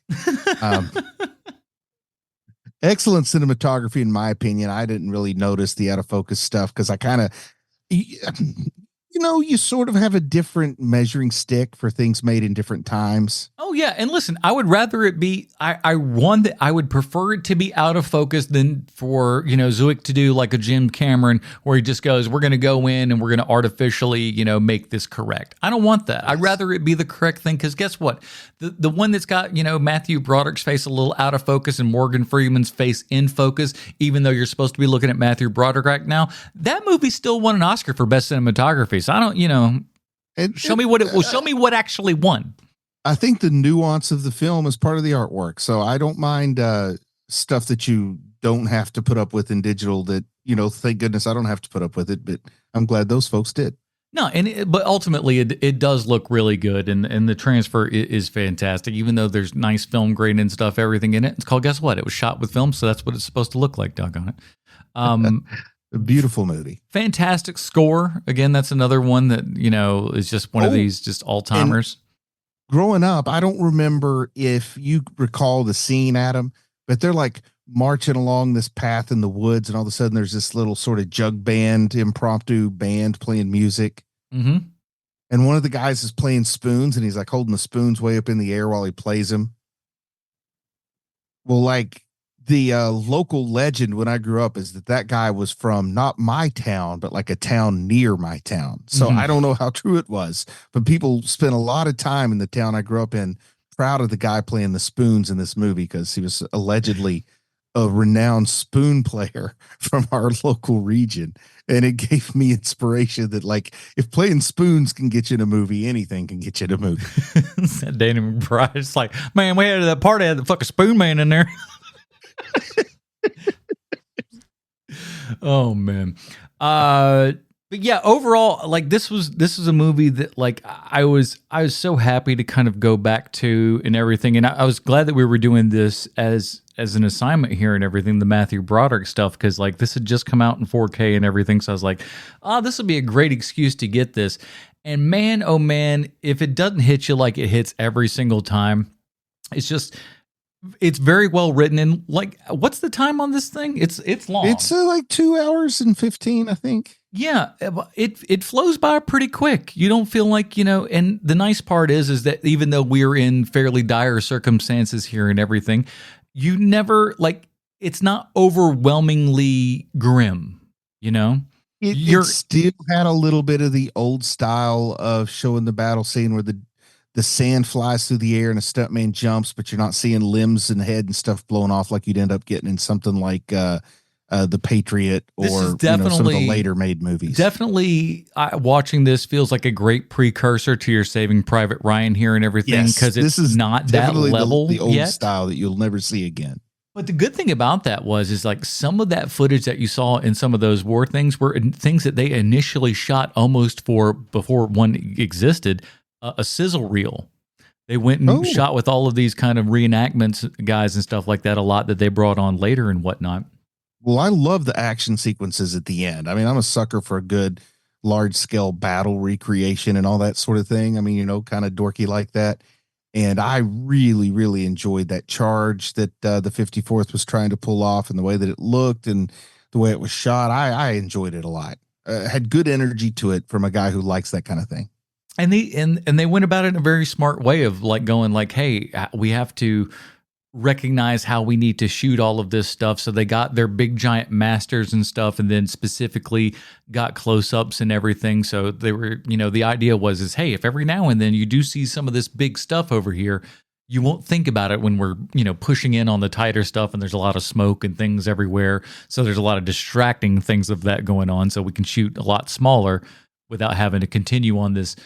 Excellent cinematography, in my opinion. I didn't really notice the out of focus stuff because I kind of, you sort of have a different measuring stick for things made in different times. Oh yeah, and listen, I would rather it be. I would prefer it to be out of focus than for Zwick to do like a Jim Cameron where he just goes, we're going to go in and we're going to artificially make this correct. I don't want that. I'd rather it be the correct thing, because guess what? The one that's got Matthew Broderick's face a little out of focus and Morgan Freeman's face in focus, even though you're supposed to be looking at Matthew Broderick right now, that movie still won an Oscar for best cinematography. So I don't, show me what actually won. I think the nuance of the film is part of the artwork. So I don't mind stuff that you don't have to put up with in digital that, thank goodness I don't have to put up with it, but I'm glad those folks did. No, but ultimately it does look really good, and the transfer is fantastic, even though there's nice film grain and stuff, everything in it. It's called, guess what? It was shot with film, so that's what it's supposed to look like, doggone it. A beautiful movie. Fantastic score. Again, that's another one that, is just one of these just all-timers. Growing up, I don't remember if you recall the scene, Adam, but they're like marching along this path in the woods, and all of a sudden there's this little sort of jug band, impromptu band playing music. Mm-hmm. And one of the guys is playing spoons, and he's like holding the spoons way up in the air while he plays them. Well, like the local legend when I grew up is that guy was from not my town, but like a town near my town. So I don't know how true it was, but people spent a lot of time in the town I grew up in proud of the guy playing the spoons in this movie, because he was allegedly a renowned spoon player from our local region. And it gave me inspiration that, like, if playing spoons can get you in a movie, anything can get you in a movie. That Danny McBride's like, man, we had that party, had the fucking spoon man in there. Oh man. But yeah, overall, like this was a movie that, like, I was so happy to kind of go back to and everything, and I was glad that we were doing this as an assignment here and everything, the Matthew Broderick stuff, because like this had just come out in 4K and everything, so I was like, this will be a great excuse to get this. And man, oh man, if it doesn't hit you like it hits every single time, it's just It's very well written, and like, what's the time on this thing? It's long. It's like 2 hours and 15, I think. Yeah, it flows by pretty quick. You don't feel like, and the nice part is that even though we're in fairly dire circumstances here and everything, you never like it's not overwhelmingly grim, It still had a little bit of the old style of showing the battle scene where the sand flies through the air and a stuntman jumps, but you're not seeing limbs and head and stuff blown off like you'd end up getting in something like The Patriot or some of the later made movies. Definitely, watching this feels like a great precursor to your Saving Private Ryan here and everything, because this is not that level the old yet. style that you'll never see again. But the good thing about that is like some of that footage that you saw in some of those war things were things that they initially shot almost before one existed, a sizzle reel. They went and shot with all of these kind of reenactments guys and stuff like that, a lot that they brought on later and whatnot. Well, I love the action sequences at the end. I mean, I'm a sucker for a good large scale battle recreation and all that sort of thing. I mean, kind of dorky like that. And I really, really enjoyed that charge that the 54th was trying to pull off, and the way that it looked and the way it was shot. I enjoyed it a lot. Had good energy to it from a guy who likes that kind of thing. And they went about it in a very smart way of like going like, hey, we have to recognize how we need to shoot all of this stuff. So they got their big giant masters and stuff, and then specifically got close-ups and everything. So they were, the idea is, hey, if every now and then you do see some of this big stuff over here, you won't think about it when we're, pushing in on the tighter stuff and there's a lot of smoke and things everywhere. So there's a lot of distracting things of that going on. So we can shoot a lot smaller without having to continue on this,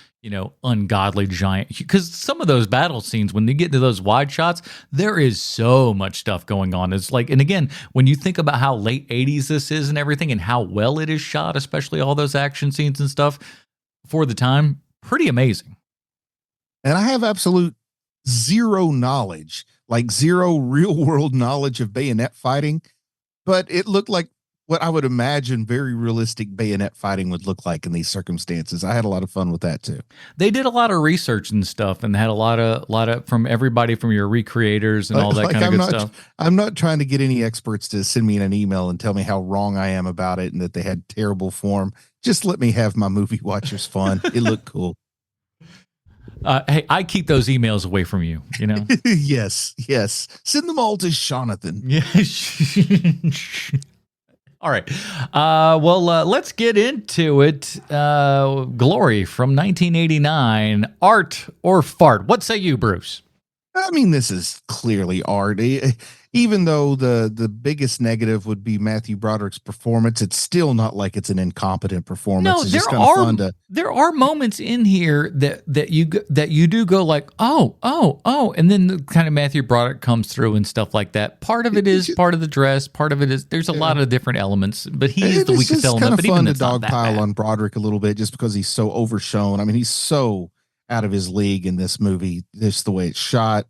ungodly giant. Because some of those battle scenes, when you get to those wide shots, there is so much stuff going on. It's like, and again, when you think about how late 80s this is and everything and how well it is shot, especially all those action scenes and stuff for the time, pretty amazing. And I have absolute zero knowledge, like zero real world knowledge of bayonet fighting, but it looked like what I would imagine very realistic bayonet fighting would look like in these circumstances. I had a lot of fun with that too. They did a lot of research and stuff, and had a lot of from everybody from your recreators and all that kind of good stuff. I'm not trying to get any experts to send me an email and tell me how wrong I am about it and that they had terrible form. Just let me have my movie watchers fun. It looked cool. Hey, I keep those emails away from you, Yes. Send them all to Jonathan. Yeah. All right. Let's get into it. Glory from 1989. Art or fart? What say you, Bruce? I mean, this is clearly art. Even though the biggest negative would be Matthew Broderick's performance, it's still not like it's an incompetent performance. No, it's just kind of fun to. There are moments in here that you do go like, oh, and then the kind of Matthew Broderick comes through and stuff like that. Part of it is part of the dress. Part of it is there's a lot of different elements, but he is the weakest element. But even it's fun to dogpile on Broderick a little bit just because he's so overshown. I mean, he's so out of his league in this movie. Just the way it's shot.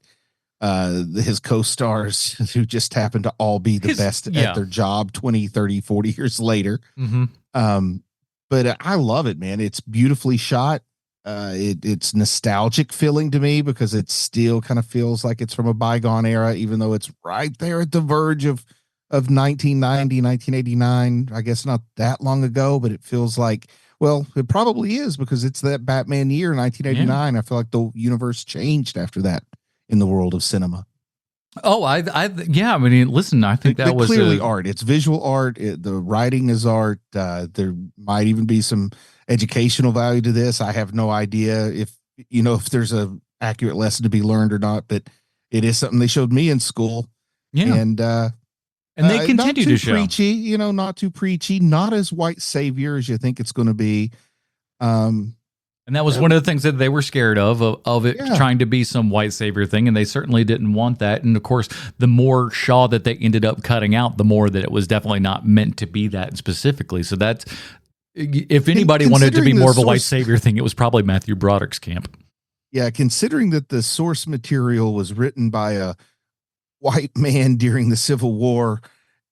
His co-stars who just happen to all be the best at their job 20, 30, 40 years later. Mm-hmm. But I love it, man. It's beautifully shot. It's nostalgic feeling to me because it still kind of feels like it's from a bygone era, even though it's right there at the verge of 1990, 1989. I guess not that long ago, but it feels like, well, it probably is because it's that Batman year, 1989. Yeah. I feel like the universe changed after that in the world of cinema. Oh, I mean, listen, I think that was clearly art. It's visual art. The writing is art. There might even be some educational value to this. I have no idea if there's a accurate lesson to be learned or not, but it is something they showed me in school. Yeah. And they continue to show. Preachy, not too preachy, not as white savior as you think it's going to be. And that was one of the things that they were scared of it trying to be some white savior thing, and they certainly didn't want that. And of course, the more Shaw that they ended up cutting out, the more that it was definitely not meant to be that specifically. So that's, if anybody wanted to be more of a white savior thing, it was probably Matthew Broderick's camp. Yeah, considering that the source material was written by a white man during the Civil War,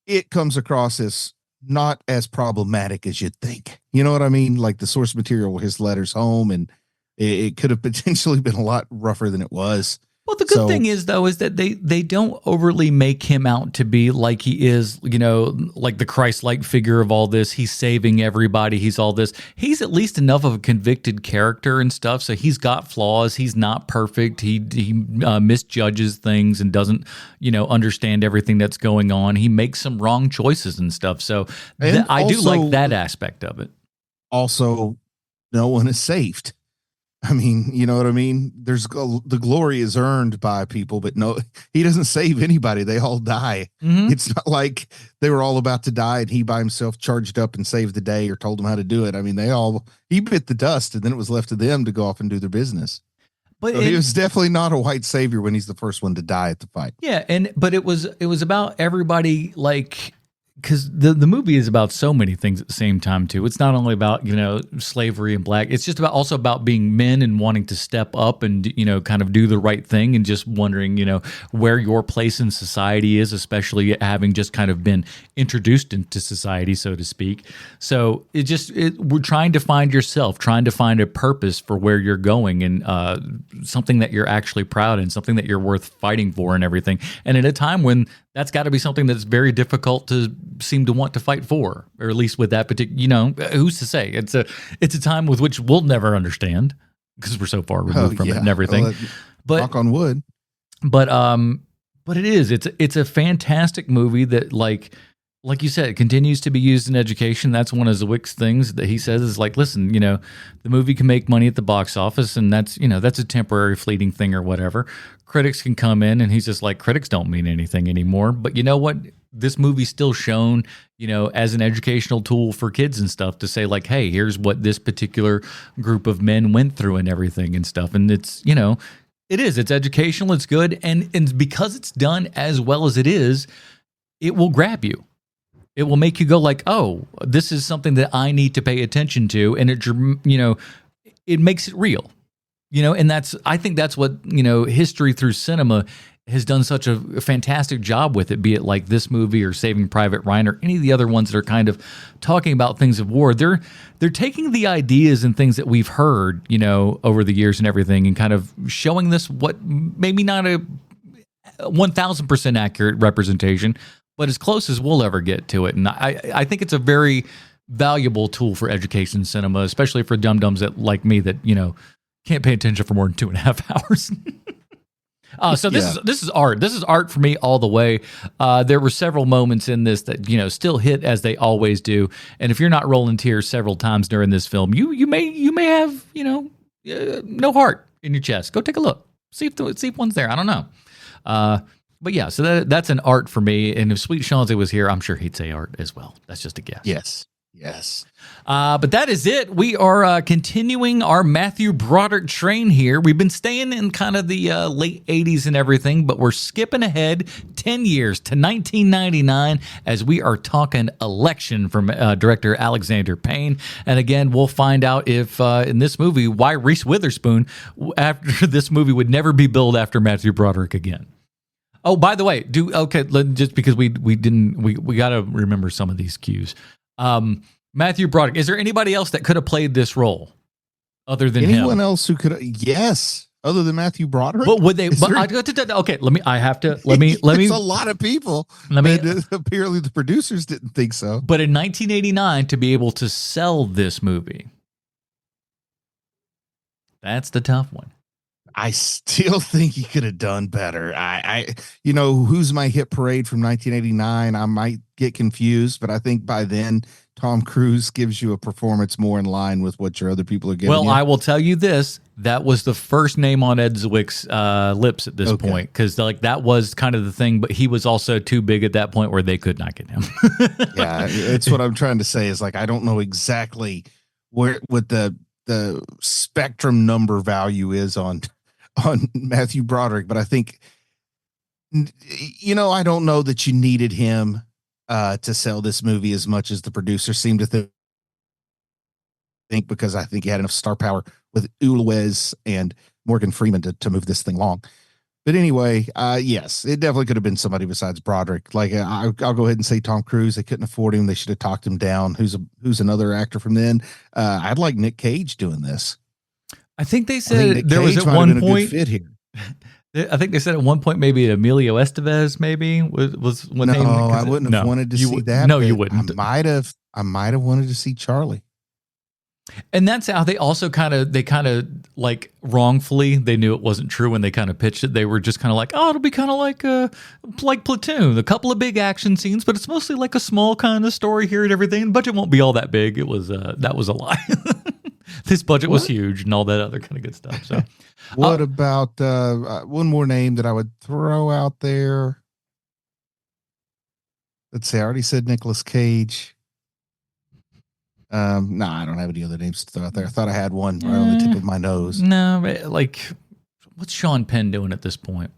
it comes across as not as problematic as you'd think. You know what I mean? Like the source material were his letters home, and it could have potentially been a lot rougher than it was. Well, the good thing is, though, is that they don't overly make him out to be like he is, like the Christ-like figure of all this. He's saving everybody. He's all this. He's at least enough of a convicted character and stuff. So he's got flaws. He's not perfect. He misjudges things and doesn't, understand everything that's going on. He makes some wrong choices and stuff. So I do like that aspect of it. Also, no one is saved. I mean, you know what I mean? The glory is earned by people, but no, he doesn't save anybody. They all die. Mm-hmm. It's not like they were all about to die and he by himself charged up and saved the day or told them how to do it. I mean, he bit the dust and then it was left to them to go off and do their business. But so he was definitely not a white savior when he's the first one to die at the fight. Yeah. But it was about everybody, like, because the movie is about so many things at the same time too. It's not only about slavery and black. It's just also about being men and wanting to step up and kind of do the right thing and just wondering where your place in society is, especially having just kind of been introduced into society, so to speak. So we're trying to find yourself, trying to find a purpose for where you're going and something that you're actually proud in, something that you're worth fighting for and everything. And at a time when that's got to be something that's very difficult to seem to want to fight for, or at least with that particular, who's to say? It's a time with which we'll never understand because we're so far removed from it and everything. Well, but knock on wood. But it's a fantastic movie that like you said, it continues to be used in education. That's one of Zwick's things that he says is like, listen, the movie can make money at the box office, and that's a temporary, fleeting thing or whatever. Critics can come in, and he's just like, critics don't mean anything anymore. But you know what? This movie's still shown, as an educational tool for kids and stuff to say like, hey, here's what this particular group of men went through and everything and stuff. And it's, it's educational, it's good. And because it's done as well as it is, it will grab you. It will make you go like, oh, this is something that I need to pay attention to. And it makes it real, and I think that's what, history through cinema has done such a fantastic job with it, be it like this movie or Saving Private Ryan or any of the other ones that are kind of talking about things of war. They're taking the ideas and things that we've heard, over the years and everything and kind of showing this what maybe not a 1,000% accurate representation, but as close as we'll ever get to it. And I think it's a very valuable tool for education cinema, especially for dum-dums that like me that, can't pay attention for more than 2.5 hours. So this is art. This is art for me all the way. There were several moments in this that, still hit as they always do. And if you're not rolling tears several times during this film, you may have, no heart in your chest. Go take a look. See if one's there. I don't know. But yeah, so that's an art for me. And if Sweet Chauncey was here, I'm sure he'd say art as well. That's just a guess. Yes. But that is it. We are continuing our Matthew Broderick train here. We've been staying in kind of the late 80s and everything, but we're skipping ahead 10 years to 1999 as we are talking Election from director Alexander Payne. And again, we'll find out if in this movie, why Reese Witherspoon after this movie would never be billed after Matthew Broderick again. Oh, by the way, just because we got to remember some of these cues. Matthew Broderick, is there anybody else that could have played this role other than anyone him? Else who could? Yes, other than Matthew Broderick. But would they? Okay, let me. It's a lot of people. Apparently, the producers didn't think so. But in 1989, to be able to sell this movie, that's the tough one. I still think he could have done better. Who's my hit parade from 1989? I might get confused, but I think by then Tom Cruise gives you a performance more in line with what your other people are getting. Well, I will tell you this: that was the first name on Ed Zwick's lips at this point, because that was kind of the thing. But he was also too big at that point where they could not get him. Yeah, it's what I'm trying to say is I don't know exactly what the spectrum number value is on Matthew Broderick, but I think, I don't know that you needed him to sell this movie as much as the producer seemed to think, because I think he had enough star power with Ulwes and Morgan Freeman to move this thing along. But anyway, yes, it definitely could have been somebody besides Broderick. I'll go ahead and say Tom Cruise. They couldn't afford him. They should have talked him down. Who's another actor from then? I'd like Nick Cage doing this. I think they said there was at one point. Fit here. I think they said at one point maybe Emilio Estevez maybe was one No, name. I wouldn't have wanted to see that. No, you wouldn't. I might have wanted to see Charlie. And that's how they also kind of like wrongfully, they knew it wasn't true when they kind of pitched it. They were just kind of like, oh, it'll be kind of like Platoon, a couple of big action scenes, but it's mostly like a small kind of story here and everything. The budget won't be all that big. It was that was a lie. This budget was huge and all that other kind of good stuff. So, what about one more name that I would throw out there? Let's see. I already said Nicolas Cage. No, I don't have any other names to throw out there. I thought I had one right on the tip of my nose. No, like, what's Sean Penn doing at this point?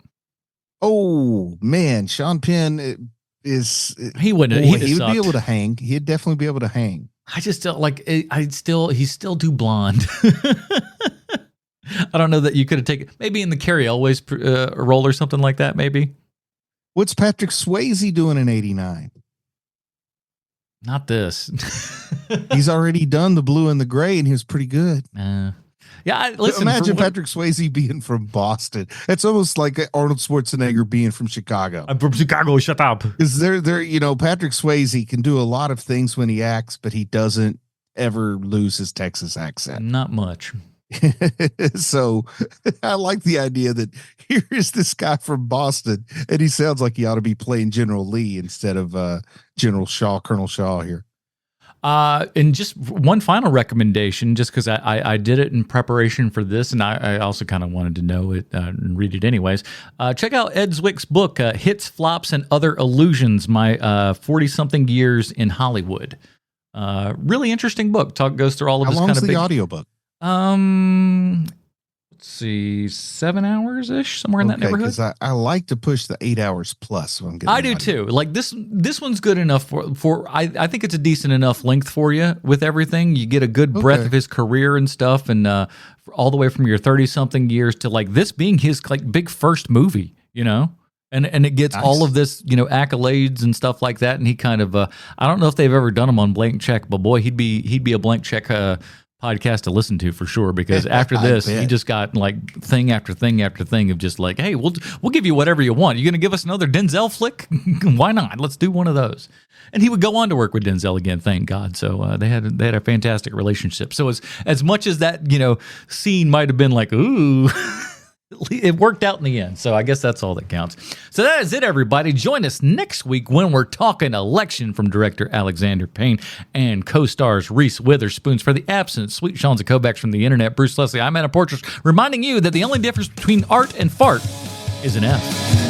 Oh man, Sean Penn is he wouldn't. Boy, he would be able to hang. He'd definitely be able to hang. I just don't like. He's still too blonde. I don't know that you could have taken maybe in the Carrie Elways role or something like that. Maybe. What's Patrick Swayze doing in '89? Not this. He's already done the blue and the gray, and he was pretty good. Yeah, listen. Imagine Patrick Swayze being from Boston. It's almost like Arnold Schwarzenegger being from Chicago. I'm from Chicago. Shut up. Because Patrick Swayze can do a lot of things when he acts, but he doesn't ever lose his Texas accent. Not much. So I like the idea that here is this guy from Boston, and he sounds like he ought to be playing General Lee instead of General Shaw, Colonel Shaw here. And just one final recommendation, just because I did it in preparation for this, and I also kind of wanted to know it and read it anyways. Check out Ed Zwick's book, Hits, Flops, and Other Illusions, My 40-something Years in Hollywood. Really interesting book. Goes through all of this kind of big... How long is the audiobook? Let's see, 7 hours ish, somewhere in that neighborhood. Because I like to push the 8 hours plus. So I do too. Like this one's good enough for I think it's a decent enough length for you with everything. You get a good breadth of his career and stuff, and all the way from your 30-something years to like this being his like big first movie, you know. And it gets all of this, you know, accolades and stuff like that. And he kind of I don't know if they've ever done him on Blank Check, but boy, he'd be a Blank Check podcast to listen to for sure, because after this he just got like thing after thing after thing of just like, hey, we'll give you whatever you want. You're gonna give us another Denzel flick? Why not? Let's do one of those. And he would go on to work with Denzel again, thank God. So they had a fantastic relationship. So as much as that, you know, scene might have been like, ooh, it worked out in the end. So I guess that's all that counts. So that is it, everybody. Join us next week when we're talking election from director Alexander Payne and co-stars Reese Witherspoon. For the absent Sweet Sean Zakovacs from the internet, Bruce Leslie, I'm Anna Portress, reminding you that the only difference between art and fart is an F.